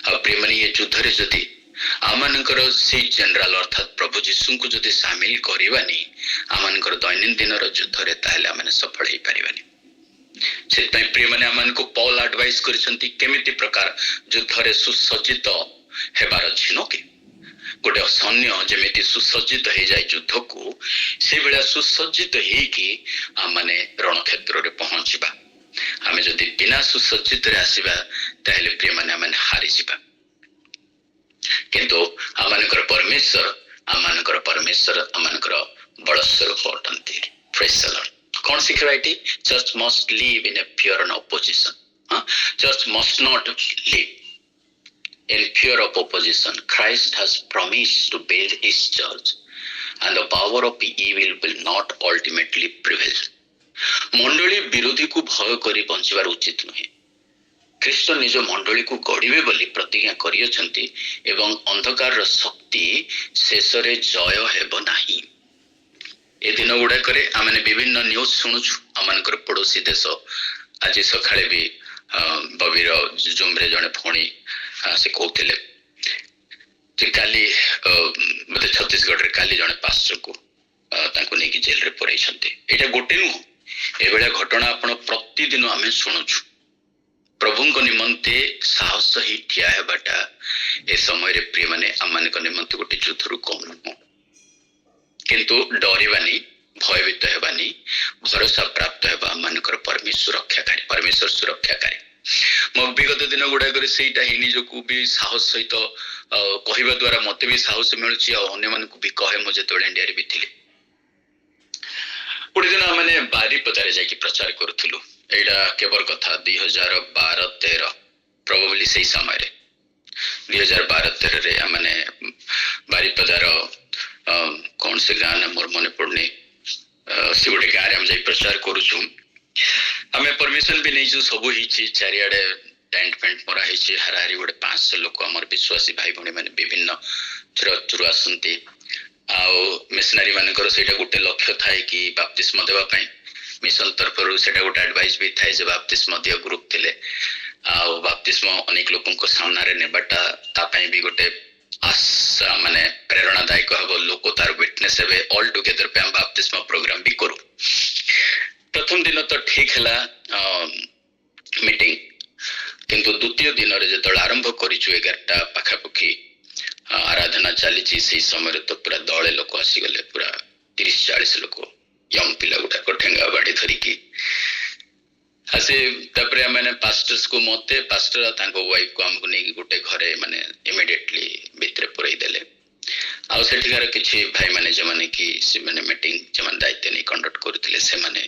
आ प्रेमनी ये युद्ध रे जदि आमनकर से जनरल अर्थात प्रभु जीशु को जदि शामिल करबानी आमनकर दैनंदिन रो युद्ध रे ताले आमने सफल हे परिबानी. से प्रिय माने आमन को पॉल एडवाइस करछंती केमिति प्रकार युद्ध रे सुसज्जित हेबार अछि नो के. गोटे सैन्य जेमिति सुसज्जित हे जाय युद्ध को से बेला सुसज्जित हे कि आमने रण क्षेत्र रे पहुंचबा. आमे जदि बिना सुसज्जित रे आसीबा ताहेले प्रिय माने आमन हारि जिबा. किंतु आमनकर परमेश्वर आमनकर बड़ स्वरूप अटंती. Praise the Lord. कौन शिखर it church must live in a pure and opposition. Church must not live in pure opposition. Christ has promised to build his church and the power of evil will not ultimately prevail. मंडली विरोधी को भय करी बंचिबार उचित नुहे. ख्रीष्ट निज मंडली को गढ़िबे बोली प्रतिज्ञा करियछंती एवं अंधकार शक्ति शेष रे जय हेबो नाही. ए दिन गुड़ाक आम विभिन्न न्यूज शुणुछु आम पड़ोसी देश आज सकाळे भी बबीर जूम रे जड़े भौणी से कहते काली बोले छत्तीसगढ़ रे काली जड़े पास्टर को नहीं जेल रे पड़े एटा गोटे नुह एभलिया घटना आपण प्रतिदिन आम शुणुछु प्रभु निमंते साहस ही ठिया हेबाटा ए समय रे प्रिय माने आम निमंते गोटे युद्धरू कम नुह किंतु डरवानी भयभीत हेबानी भरोसा प्राप्त हेबा आमनकर परमेश्वर सुरक्षाकारी मो विगत दिन गुड़ाक ही निजक भी साहस सहित कहवा द्वारा मत भी साहस मिलूँ अन्य मान भी कहे मुझे जो इंडिया भी थी गोटे दिन मैंने बारीपदारे जाकि प्रचार करूँ एटा केवल कथा 2012-13 प्रोबेबली से समय 2012-13 मैंने बारीपदार कौन से गाँ ना मोर मन पड़नी से गोटे गाँव में जाई प्रचार करूँ आम परमिशन भी नहीं सब चारिड़े टेंट पेंट मरा हाराहारी गोटे 500 लोक आम विश्वासी भाई भाई मैंने विभिन्न चुरचुरु आसती मिशनारी मानकर से गोटे लक्ष्य थाए कि बाप्तिस्म देवाई मिशन तरफ से गोटे एडवाइस भी थाए बाप्तिस्म दिया ग्रुप थे बाप्तिस्म अनेक लोक सामने नेबाटा भी गोटे आशा माने प्रेरणादायक हम लोक तार विटनेस हे ऑल टुगेदर पे हम बाप्तिस्म प्रोग्राम भी करूँ प्रथम दिन तो ठीक है मीटिंग किंतु द्वितीय दिन जो आरंभ करूँ 11टा पाखापाखि आराधना चली से समय तो पूरा दले लोक आसीगले पूरा 30-40 लोक यंग पिला गुटाक ठेंगा बाड़ी धरिकी आसे तापरे मैंने पास्टर्स को मते पास्टर तांको वाइफ को हमको नहीं गोटे घरे माने इमिडिएटली भितर पुरई देले आउ सेठिकार किछि भाई माने जे माने कि से माने मीटिंग जे माने दायित्व नहीं कंडक्ट करथिले से माने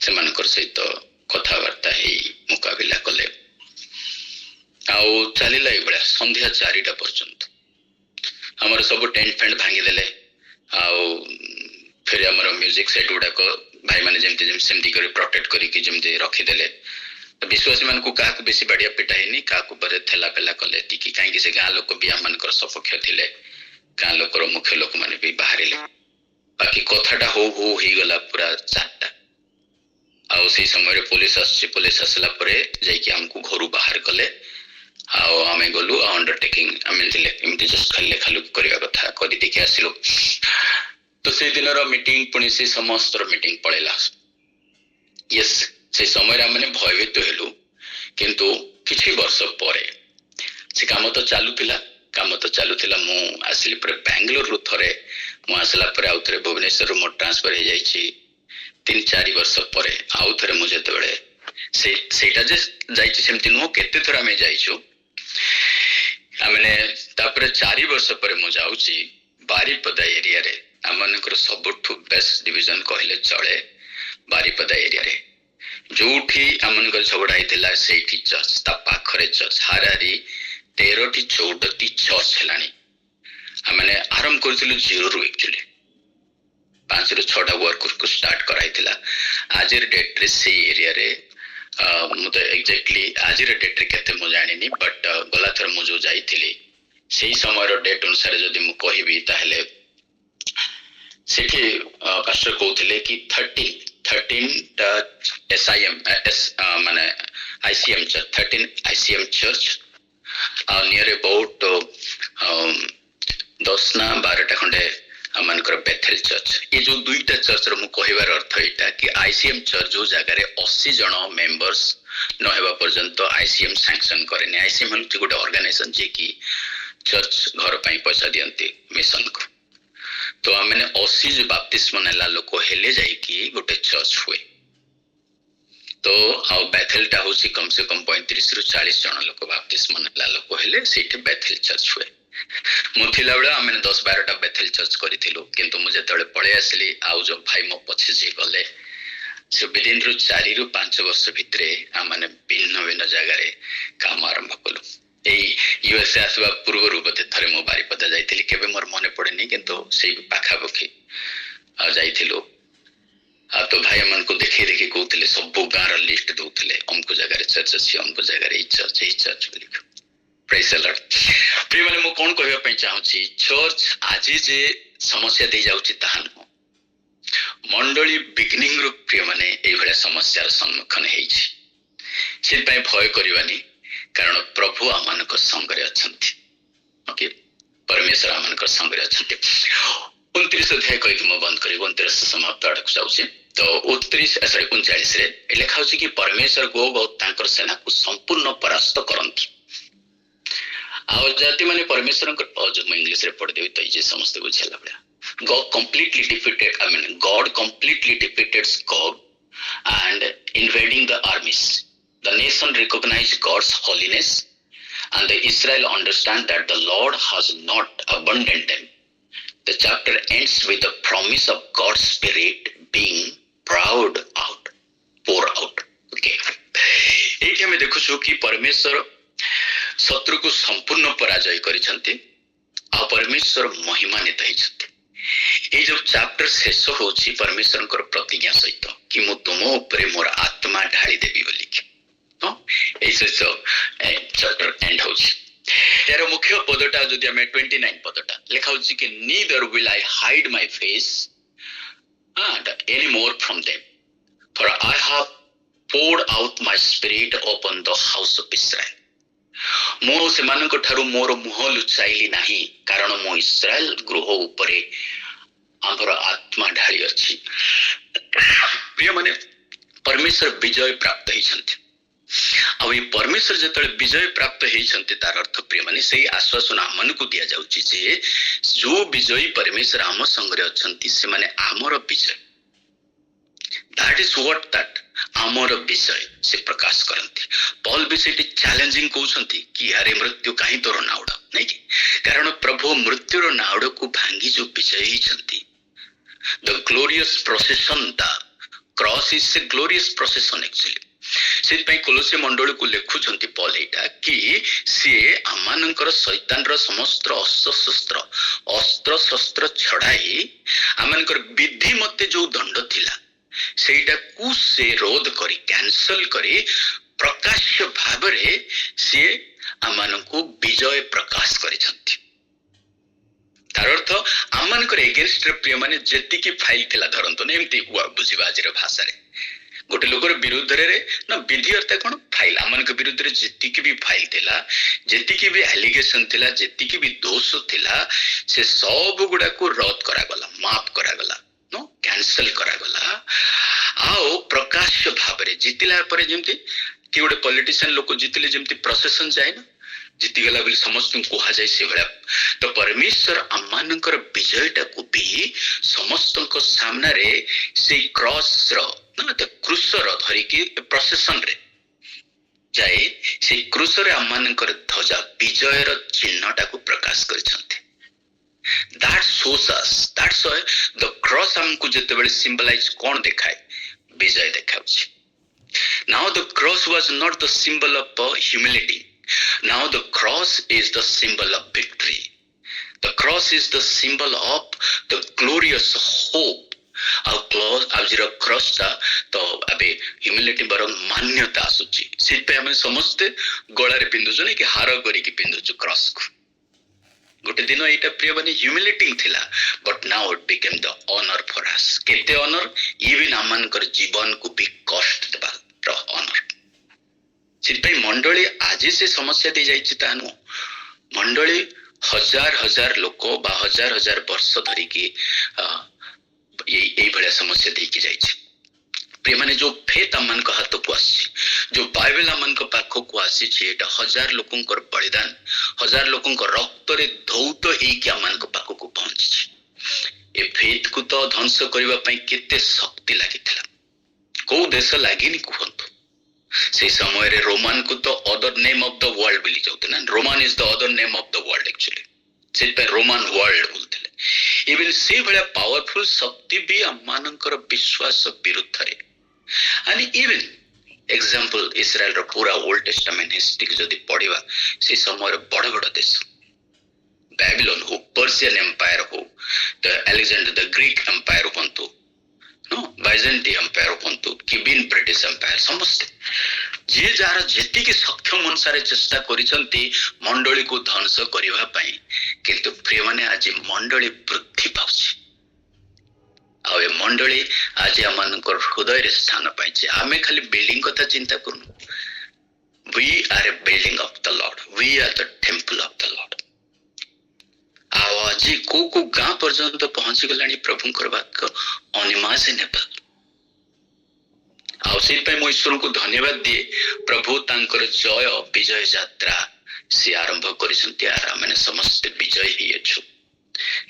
सेमानकर सहित कथबार्ता ही मुकाबिला कले आउ चलिला एबळा संध्या 4टा पर्यंत हमर सब टेंट फेंट भांगी देले आउ फिर हमर म्यूजिक सेट गुडाक भाई माने जेमती करी प्रोटेक्ट करी जेमती रखीदेले विश्वासी मान को क्या बेसी बाड़िया पिटा है क्या बड़े थेला पेला कले टिकी कहीं से गाँ लोक भी आम सपक्ष थे गाँ लोकर मुख्य लोक मैंने भी बाहर बाकी कथाटा हो गला पूरा 4टा आउ से समय पुलिस आसला जामको घर बाहर कले आम गलु अंडरटेकिंग आम जस्ट खाली लेखा लुक करने कथा करके आसलु तो से दिन मीटिंग पुणी से समस्त मीटिंग पड़ेगा यस से समय मैंने भयभीत हेलु किंतु किछि वर्ष पर से काम तो चलुला मु आसली बेंगलोर रु थे मुसला आउ थे भुवनेश्वर मोर ट्रांसफर हो जाइए 3-4 वर्ष पर आउ थे मुझे सेटा सेमती नुह केते थर आम जाइछु मैंने 4 वर्ष पर मु जाउची बारीपदा एरिया रे आमनकर सबुठु बेस्ट डिवीजन कहले चले बारीपदा एरिया रे जोठी आमनकर झगड़ा होता से चर्च ता पाखरे चर्च हारारी 13-14 चर्च है मैंने आरंभ करूँ 0 एक्चुअली 5-6टा वर्क को स्टार्ट कराइला आज डेट रे से एरिया रे मुझे एक्जाक्टली आज डेट रे केते मु जानिनी बट गला थर मु जो जाइथिली सेही समय डेट अनुसार जदि मु कहबी ताहले सेठी पास्टर कहते कि 13 SIM माने ICM church 13 ICM church near about 10-12टा खंडे मानकर बेथेल चर्च ये जो 2टा चर्च रो मु कहिबार अर्थ एटा कि ICM चर्च जो जगह रे 80 जन मेंबर्स न हेबा पर्यंत ICM सैंक्शन करेनी ICM हल गोटे ऑर्गेनाइजेशन जे कि चर्च घर पई पैसा दियंती मिशन को तो मैंने 80 जो बाप्तिस्म नेला लोक हेले जाइए गोटे चर्च हुए तो आउ बेथेलटा हूँ कम से कम 35-40 जन लोक बाप्तिस्म नेला लोक हेले से बेथेल चर्च हुए मुथिला बेला आम 10-12टा बेथेल चर्च करूँ किंतु मुझे जो पलि आसली आउ जो भाई मो पछे जी गले से विदिन 4-5 वर्ष भितर आम मैंने भिन्न भिन्न जगार काम आरंभ कलु यूएसए आसवा पूर्व बोधे थे मो बारीपदा जाइली केबे मोर मन पड़ेनी किंतु से पाखापाखि जाइलु तो भाई मन को देखी देखी कहते सब गाँव लिस्ट दौले अमको जगह चर्च अच्छी अमको जगह चर्च प्रेज द लॉर्ड प्रिय माने मु कोन कहबा पई चाहूची चर्च आज जे समस्या दे जाउची ताहा न मंडली बिगिनिंग रु प्रिय माने एई भले समस्यार सम्मुखीन हेछि सेपई भय करवानी कारण प्रभु आमानक संगरे अछंती ओके परमेश्वर आमानक संगरे अछंती 29 अध्याय कहि म बंद करी 29 समाप्त आडक जाउछि तो 39 रे लिखा होछि कि परमेश्वर गोग और तांकर सेना को संपूर्ण परास्त करंती आ जाति माने परमेश्वर को जो मैं इंग्लिश रे पढ़ देबी त जे समस्त बुझेला बडा God completely defeated, God completely defeated Gog and invading the armies. The nation recognized God's holiness and the Israel understand that the Lord has not abandoned them. The chapter ends with the promise of God's spirit being poured out. Okay. एठी हमें देखु छु कि परमेश्वर शत्रु को संपूर्ण पराजय करिसंती आ परमेश्वर महिमान्वित होइछंती ये जो चैप्टर शेष होछि परमेश्वर प्रतिज्ञा सहित कि मु तुम ऊपर मोर आत्मा ढाली देबी बोली तो ऐसे चैप्टर एंड होछि यार मुख्य पदटा जदि हमें 29 पदटा लिखा होछि कि neither will I hide my face any more from them for I have poured out my spirit upon the house of Israel मो सेमानक ठारू मोर मुह लुचाइली नाही कारण मो इस्राएल गृह उपरे आमर आत्मा ढाली अछि प्रिय माने परमेश्वर विजय प्राप्त होइछन्ति आ परमेश्वर जतले विजय प्राप्त होइछन्ति तार अर्थ प्रिय माने सेही आश्वासन हमनकु दिया जाउछि जे जो विजयी परमेश्वर आम संगरे अछन्ति से माने आमर विजय दैट इज व्हाट दैट आमर विजय से प्रकाश करती पॉल विषय चैलेंजिंग कहउछन्ति कि यारे मृत्यु काहे तोर नाउड नै कि कारण प्रभु मृत्युर नाउड को भांगी जो विजय हिचन्ति the glorious procession the cross is a glorious procession actually सेति पई कोलोसे मंडल को लेखुछन्ति पॉल एटा कि से आमानकर शैतान रो समस्त अस्त्र शस्त्र छड़ाई आमानकर विधि मते जो दंड थिला सेटा कु से रोध करी कैंसल करी प्रकाश्य भाबरे से आमानकु विजय प्रकाश करिसंती तार अर्थ आमानकर एगेंस्ट रे प्रिय माने जेतिकी फाइल थिला धरंतो ने एमती बुझिबा आजिर भाषा रे गोटे लोकर विरुद्ध रे ना विधि अर्थ कोन फाइल आमानक विरुद्ध रे जेतिकी भी फाइल थिला जेतिकी भी एलिगेशन थिला जेतिकी भी दोष थिला से सब गुडा को रद्द करा गला माफ करा गला नो कैंसल करा गला आओ प्रकाश भाबरे जितिला परे जेमती कि गोटे पॉलिटिशियन लोक जितिले जेमती प्रोसेशन जाए ना जीती गला बोली समस्त कहा जाए से भला तो परमेश्वर आमानकर विजयटा को भी समस्त सामना रे से क्रॉस रो ना तो क्रूस रो धरि के प्रोसेशन रे जाए से क्रूस रे आमानकर ध्वजा विजय रो चिन्हटा को प्रकाश करछन्ते that shows us that's why the cross हमको जते बेले सिंबलाइज कोन देखाय विजय देखाउछि now the cross was not the symbol of humility now the cross is the symbol of victory the cross is the symbol of the glorious hope ଆଉ ଜିର cross ता तो अबे humility बर मान्यता आसुछि सित पे हमें समझते गळा रे पिंदुछु नै कि हार करी कि पिंदुछु क्रॉस को गोटे दिन एटा प्रिय बने ह्यूमिलिटिंग थिला but now it became the honour for us केते ऑनर इवन आमानकर जीवन को भी कष्ट देबा रो ऑनर सित मंडली आज से समस्या दे जाइछि तानु मंडली हजार हजार लोक बा हजार हजार वर्ष धरि के भले समस्या देखी जाइछि प्रिय माने जो फेथ अमन का हाथ को आसी जो बाइबल अमन का पाखो को आसी छे एटा हजार लोकंकर बलिदान हजार लोकंकर रक्त रे धौत हे कि अमन का पाखो को पहुंची छे ए फेथ को तो ध्वंस करबा पई केते शक्ति लागितला को देश लागिनी कहंतु से समय रे रोमान को तो other name of the world बोली जाउते ना Roman is the other name of the world actually से पे रोमान वर्ल्ड बोलते इवन से भला पावरफुल शक्ति भी अमानकर विश्वास विरुद्ध रे and even example इस्राएल रो पूरा ओल्ड टेस्टामेंट हिस्ट्री जदि पढिबा से समय बड़ बड़ देश बेबीलोन हो पर्शियन एम्पायर हो the Alexander the Greek empire होंतु नो बाइजेंटाइन एम्पायर होंतु किबिन ब्रिटिश एम्पायर समस्त जे जार जेति के सक्षम अनुसार चेष्टा करिसंती मंडली को ध्वंस करबा पई किंतु प्रिय माने आज मंडली वृद्धि पाउछि ଆଉ ଏ ମଣ୍ଡଳୀ ଆଜି ଆମମାନଙ୍କର ହୃଦୟରେ ସ୍ଥାନ ପାଇଛି। ଆମେ ଖାଲି ବିଲ୍ଡିଂ କଥା ଚିନ୍ତା କରୁନୁ। We are a building of the Lord. We are the temple of the Lord. ଆଉ ଆଜି କୋଉ କୋଉ ଗାଁ ପର୍ଯ୍ୟନ୍ତ ପହଞ୍ଚି ଗଲାଣି ପ୍ରଭୁଙ୍କର ବାକ୍ୟ unimaginable। ଆଉ ସେଇଥିପାଇଁ ମୁଁ ଈଶ୍ୱରଙ୍କୁ ଧନ୍ୟବାଦ ଦିଏ। ପ୍ରଭୁ ତାଙ୍କର ଜୟ ବିଜୟ ଯାତ୍ରା ସେ ଆରମ୍ଭ କରିଛନ୍ତି। ଆର ଆମେ ସମସ୍ତେ ବିଜୟ ହେଇଅଛୁ।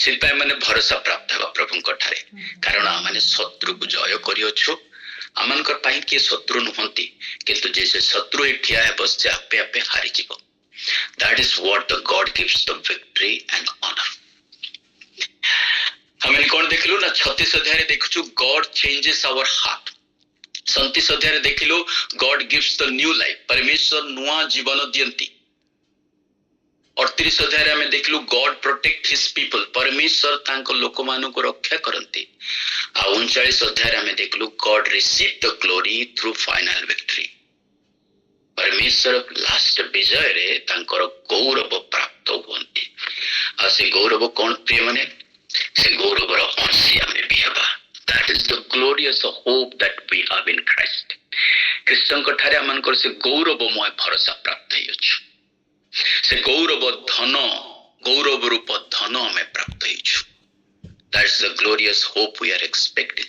ସେଥିପାଇଁ ମାନେ ଭରସା ପ୍ରାପ୍ତ ହେବା ପ୍ରଭୁଙ୍କ ଠାରେ, କାରଣ ଆମେ ଶତ୍ରୁକୁ ଜୟ କରିଅଛୁ। ଆମମାନଙ୍କର ପାଇଁ କିଏ ଶତ୍ରୁ ନୁହନ୍ତି, କିନ୍ତୁ ଯେ ସେ ଶତ୍ରୁ ଠିଆ ହେବ ସେ ଆପେ ଆପେ ହାରିଯିବ। That is what the God gives the victory and honor. ଆମେ କଣ ଦେଖିଲୁ ନା 36 ଅଧ୍ୟାୟରେ ଦେଖୁଛୁ God changes our heart। 37 ଅଧ୍ୟାୟରେ ଦେଖିଲୁ God gives the new life। ପରମେଶ୍ୱର ନୂଆ ଜୀବନ ଦିଅନ୍ତି। 38 ଅଧ୍ୟାୟରେ ଆମେ ଦେଖିଲୁ God protect his people। ପରମେଶ୍ୱର ତାଙ୍କ ଲୋକମାନଙ୍କୁ ରକ୍ଷା କରନ୍ତି। ଆଉ 39 ଅଧ୍ୟାୟରେ ଆମେ ଦେଖିଲୁ God receive the glory through final victory। ପରମେଶ୍ୱର ଲାଷ୍ଟ ବିଜୟରେ ତାଙ୍କର ଗୌରବ ପ୍ରାପ୍ତ ହୁଅନ୍ତି। ଆଉ ସେ ଗୌରବ କଣ ପ୍ରିୟ ମାନେ, ସେ ଗୌରବର ଅଂଶୀ ଆମେ ବି ହେବା। That is the glorious hope that we have in Christ। ଖ୍ରୀଷ୍ଟଙ୍କ ଠାରେ ଆମମାନଙ୍କର ସେ ଗୌରବମୟ ଭରସା ପ୍ରାପ୍ତ ହେଇଅଛୁ। ସେ ଗୌରବ ଧନ, ଗୌରବ ରୂପ ଧନ ଆମେ ପ୍ରାପ୍ତ ହେଇଛୁ। That is the glorious hope we are expecting।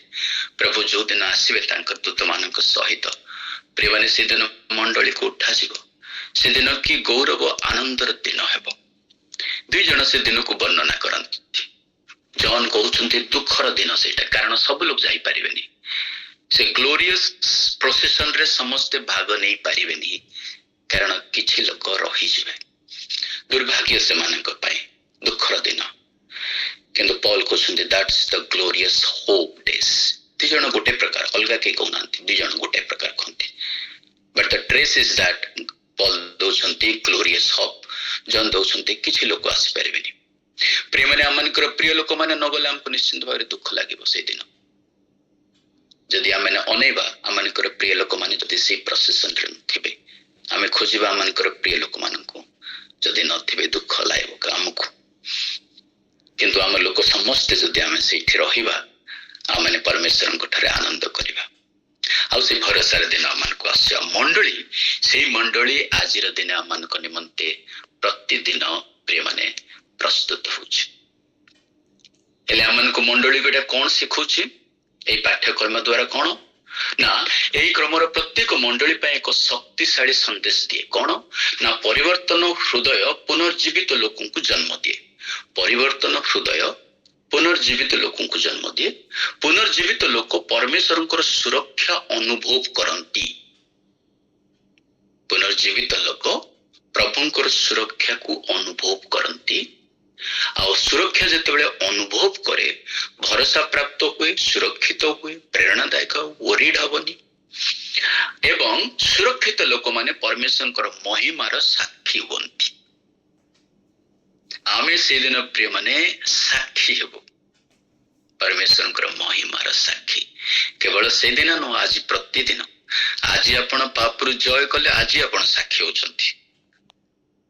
ପ୍ରଭୁ ଯୋଉ ଦିନ ଆସିବେ ତାଙ୍କ ଦୂତମାନଙ୍କ ସହିତ, ପ୍ରିୟମାନେ ସେଦିନ ମଣ୍ଡଳୀକୁ ଉଠାଯିବ। ସେଦିନ କି ଗୌରବ ଆନନ୍ଦର ଦିନ ହେବ। ଦୁଇ ଜଣ ସେ ଦିନକୁ ବର୍ଣ୍ଣନା କରନ୍ତି। ଜନ୍ କହୁଛନ୍ତି ଦୁଃଖର ଦିନ ସେଇଟା, କାରଣ ସବୁ ଲୋକ ଯାଇପାରିବେନି। ସେ ଗ୍ଲୋରିୟସ୍ ପ୍ରୋସେସନରେ ସମସ୍ତେ ଭାଗ ନେଇ ପାରିବେନି, କାରଣ କିଛି ଲୋକ ରହିଯିବେ। ଦୁର୍ଭାଗ୍ୟ ସେମାନଙ୍କ ପାଇଁ, ଦୁଃଖର ଦିନ। କିନ୍ତୁ ପଉଲ କହୁଛନ୍ତି that's the glorious Hope days. ଦି ଜଣ ଗୋଟେ ପ୍ରକାର, ଅଲଗା କେହି କହୁନାହାନ୍ତି, ଦି ଜଣ ଗୋଟେ ପ୍ରକାର କହନ୍ତି। But the trace is that Paul ଦଉଛନ୍ତି ଗ୍ଲୋରିୟସ୍ ହୋପ୍, ଜନ୍ ଦଉଛନ୍ତି କିଛି ଲୋକ ଆସିପାରିବେନି। ପ୍ରିୟମାନେ ଆମମାନଙ୍କର ପ୍ରିୟ ଲୋକମାନେ ନ ଗଲେ ଆମକୁ ନିଶ୍ଚିନ୍ତ ଭାବରେ ଦୁଃଖ ଲାଗିବ ସେଇଦିନ। ଯଦି ଆମେ ଅନେଇବା ଆମମାନଙ୍କର ପ୍ରିୟ ଲୋକମାନେ ଯଦି ସେଇ ପ୍ରୋସେସନରେ ନଥିବେ, ଆମେ ଖୋଜିବା ଆମମାନଙ୍କର ପ୍ରିୟ ଲୋକମାନଙ୍କୁ, ଯଦି ନଥିବେ ଦୁଃଖ ଲାଗିବ ଆମକୁ। କିନ୍ତୁ ଆମ ଲୋକ ସମସ୍ତେ ଯଦି ଆମେ ସେଇଠି ରହିବା, ଆମମାନେ ପରମେଶ୍ୱରଙ୍କ ଠାରେ ଆନନ୍ଦ କରିବା। ଆଉ ସେ ଭରସାର ଦିନ ଆମମାନଙ୍କୁ ଆସିବ। ମଣ୍ଡଳୀ, ସେଇ ମଣ୍ଡଳୀ ଆଜିର ଦିନ ଆମମାନଙ୍କ ନିମନ୍ତେ ପ୍ରତିଦିନ ପ୍ରିୟମାନେ ପ୍ରସ୍ତୁତ ହଉଛି। ହେଲେ ଆମମାନଙ୍କୁ ମଣ୍ଡଳୀ ଗୋଟେ କଣ ଶିଖଉଛି ଏଇ ପାଠ୍ୟକ୍ରମ ଦ୍ଵାରା? କଣ ନା, ଏହି କ୍ରମର ପ୍ରତ୍ୟେକ ମଣ୍ଡଳୀ ପାଇଁ ଏକ ଶକ୍ତିଶାଳୀ ସନ୍ଦେଶ ଦିଏ। କଣ ନା, ପରିବର୍ତ୍ତନ ହୃଦୟ ପୁନର୍ଜୀବିତ ଲୋକଙ୍କୁ ଜନ୍ମ ଦିଏ। ପରିବର୍ତ୍ତନ ହୃଦୟ ପୁନର୍ଜୀବିତ ଲୋକଙ୍କୁ ଜନ୍ମ ଦିଏ। ପୁନର୍ଜୀବିତ ଲୋକ ପରମେଶ୍ୱରଙ୍କର ସୁରକ୍ଷା ଅନୁଭବ କରନ୍ତି। ପୁନର୍ଜୀବିତ ଲୋକ ପ୍ରଭୁଙ୍କର ସୁରକ୍ଷାକୁ ଅନୁଭବ କରନ୍ତି। ଆଉ ସୁରକ୍ଷା ଯେତେବେଳେ ଅନୁଭବ କରେ, ଭରସା ପ୍ରାପ୍ତ ହୁଏ, ସୁରକ୍ଷିତ ହୁଏ, ପ୍ରେରଣାଦାୟକ, ୱରିଡ୍ ହବନି। ଏବଂ ସୁରକ୍ଷିତ ଲୋକମାନେ ପରମେଶ୍ୱରଙ୍କର ମହିମାର ସାକ୍ଷୀ ହୁଅନ୍ତି। ଆମେ ସେଦିନ ପ୍ରିୟମାନେ ସାକ୍ଷୀ ହେବୁ, ପରମେଶ୍ୱରଙ୍କର ମହିମାର ସାକ୍ଷୀ। କେବଳ ସେଦିନ ନୁହଁ, ଆଜି ପ୍ରତିଦିନ। ଆଜି ଆପଣ ପାପରୁ ଜୟ କଲେ, ଆଜି ଆପଣ ସାକ୍ଷୀ ହଉଛନ୍ତି।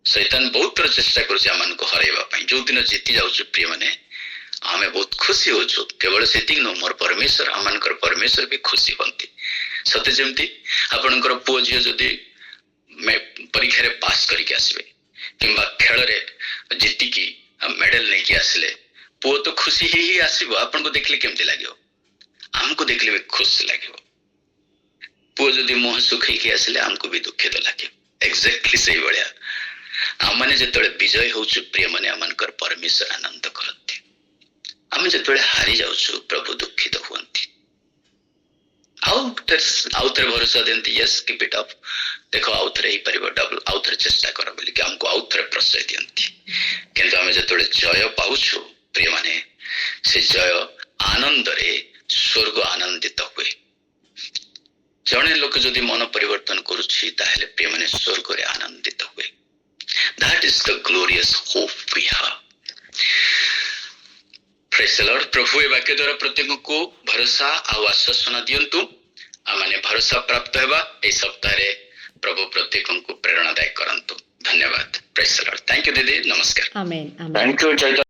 ଶୈତାନ ବହୁତ ଥର ଚେଷ୍ଟା କରୁଛି ଆମମାନଙ୍କୁ ହରାଇବା ପାଇଁ। ଯୋଉଦିନ ଜିତି ଯାଉଛୁ ପ୍ରିୟମାନେ, ଆମେ ବହୁତ ଖୁସି ହଉଛୁ। କେବଳ ସେତିକି ନୁହଁ, ମୋର ପରମେଶ୍ୱର, ଆମମାନଙ୍କର ପରମେଶ୍ୱର ବି ଖୁସି ହୁଅନ୍ତି। ସତେ ଯେମିତି ଆପଣଙ୍କର ପୁଅ ଝିଅ ଯଦି ପରୀକ୍ଷାରେ ପାସ୍ କରିକି ଆସିବେ କିମ୍ବା ଖେଳରେ ଜିତିକି ମେଡାଲ ନେଇକି ଆସିଲେ, ପୁଅ ତ ଖୁସି ହେଇ ହେଇ ଆସିବ। ଆପଣଙ୍କୁ ଦେଖିଲେ କେମିତି ଲାଗିବ? ଆମକୁ ଦେଖିଲେ ବି ଖୁସି ଲାଗିବ। ପୁଅ ଯଦି ମୁହଁ ଶୁଖେଇକି ଆସିଲେ ଆମକୁ ବି ଦୁଃଖିତ ଲାଗିବ। ଏକ୍ଜାକ୍ଟଲି ସେଇଭଳିଆ ଆମମାନେ ଯେତେବେଳେ ବିଜୟ ହଉଛୁ ପ୍ରିୟମାନେ, ଆମମାନଙ୍କର ପରମେଶ୍ୱର ଆନନ୍ଦ କରନ୍ତି। ଆମେ ଯେତେବେଳେ ହାରି ଯାଉଛୁ, ପ୍ରଭୁ ଦୁଃଖିତ ହୁଅନ୍ତି। ଆଉଥରେ ଭରସା ଦିଅନ୍ତି, ୟେସ୍ କିପ୍ ଇଟ୍ ଅପ୍, ଦେଖ ଆଉଥରେ ହେଇପାରିବ, ଡବଲ ଆଉଥରେ ଚେଷ୍ଟା କର ବୋଲିକି ଆମକୁ ଆଉଥରେ ପ୍ରଶ୍ରୟ ଦିଅନ୍ତି। କିନ୍ତୁ ଆମେ ଯେତେବେଳେ ଜୟ ପାଉଛୁ ପ୍ରିୟମାନେ, ସେ ଜୟ ଆନନ୍ଦରେ ସ୍ୱର୍ଗ ଆନନ୍ଦିତ ହୁଏ। ଜଣେ ଲୋକ ଯଦି ମନ ପରିବର୍ତ୍ତନ କରୁଛି, ତାହେଲେ ପ୍ରିୟମାନେ ସ୍ୱର୍ଗରେ ଆନନ୍ଦିତ ହୁଏ। That is the glorious hope we have. Praise the Lord। ପ୍ରଭୁ ଏ ବାକ୍ୟ ଦ୍ୱାରା ପ୍ରତ୍ୟେକଙ୍କୁ ଭରସା ଆଉ ଆଶ୍ୱାସନା ଦିଅନ୍ତୁ। ଆମମାନେ ଭରସା ପ୍ରାପ୍ତ ହେବା। ଏହି ସପ୍ତାହରେ ପ୍ରଭୁ ପ୍ରତ୍ୟେକଙ୍କୁ ପ୍ରେରଣାଦାୟକ କରନ୍ତୁ। ଧନ୍ୟବାଦ। Praise the Lord। Thank you ଦିଦି, ନମସ୍କାର। ଆମେନ୍, ଆମେନ୍। Thank you Chaitanya.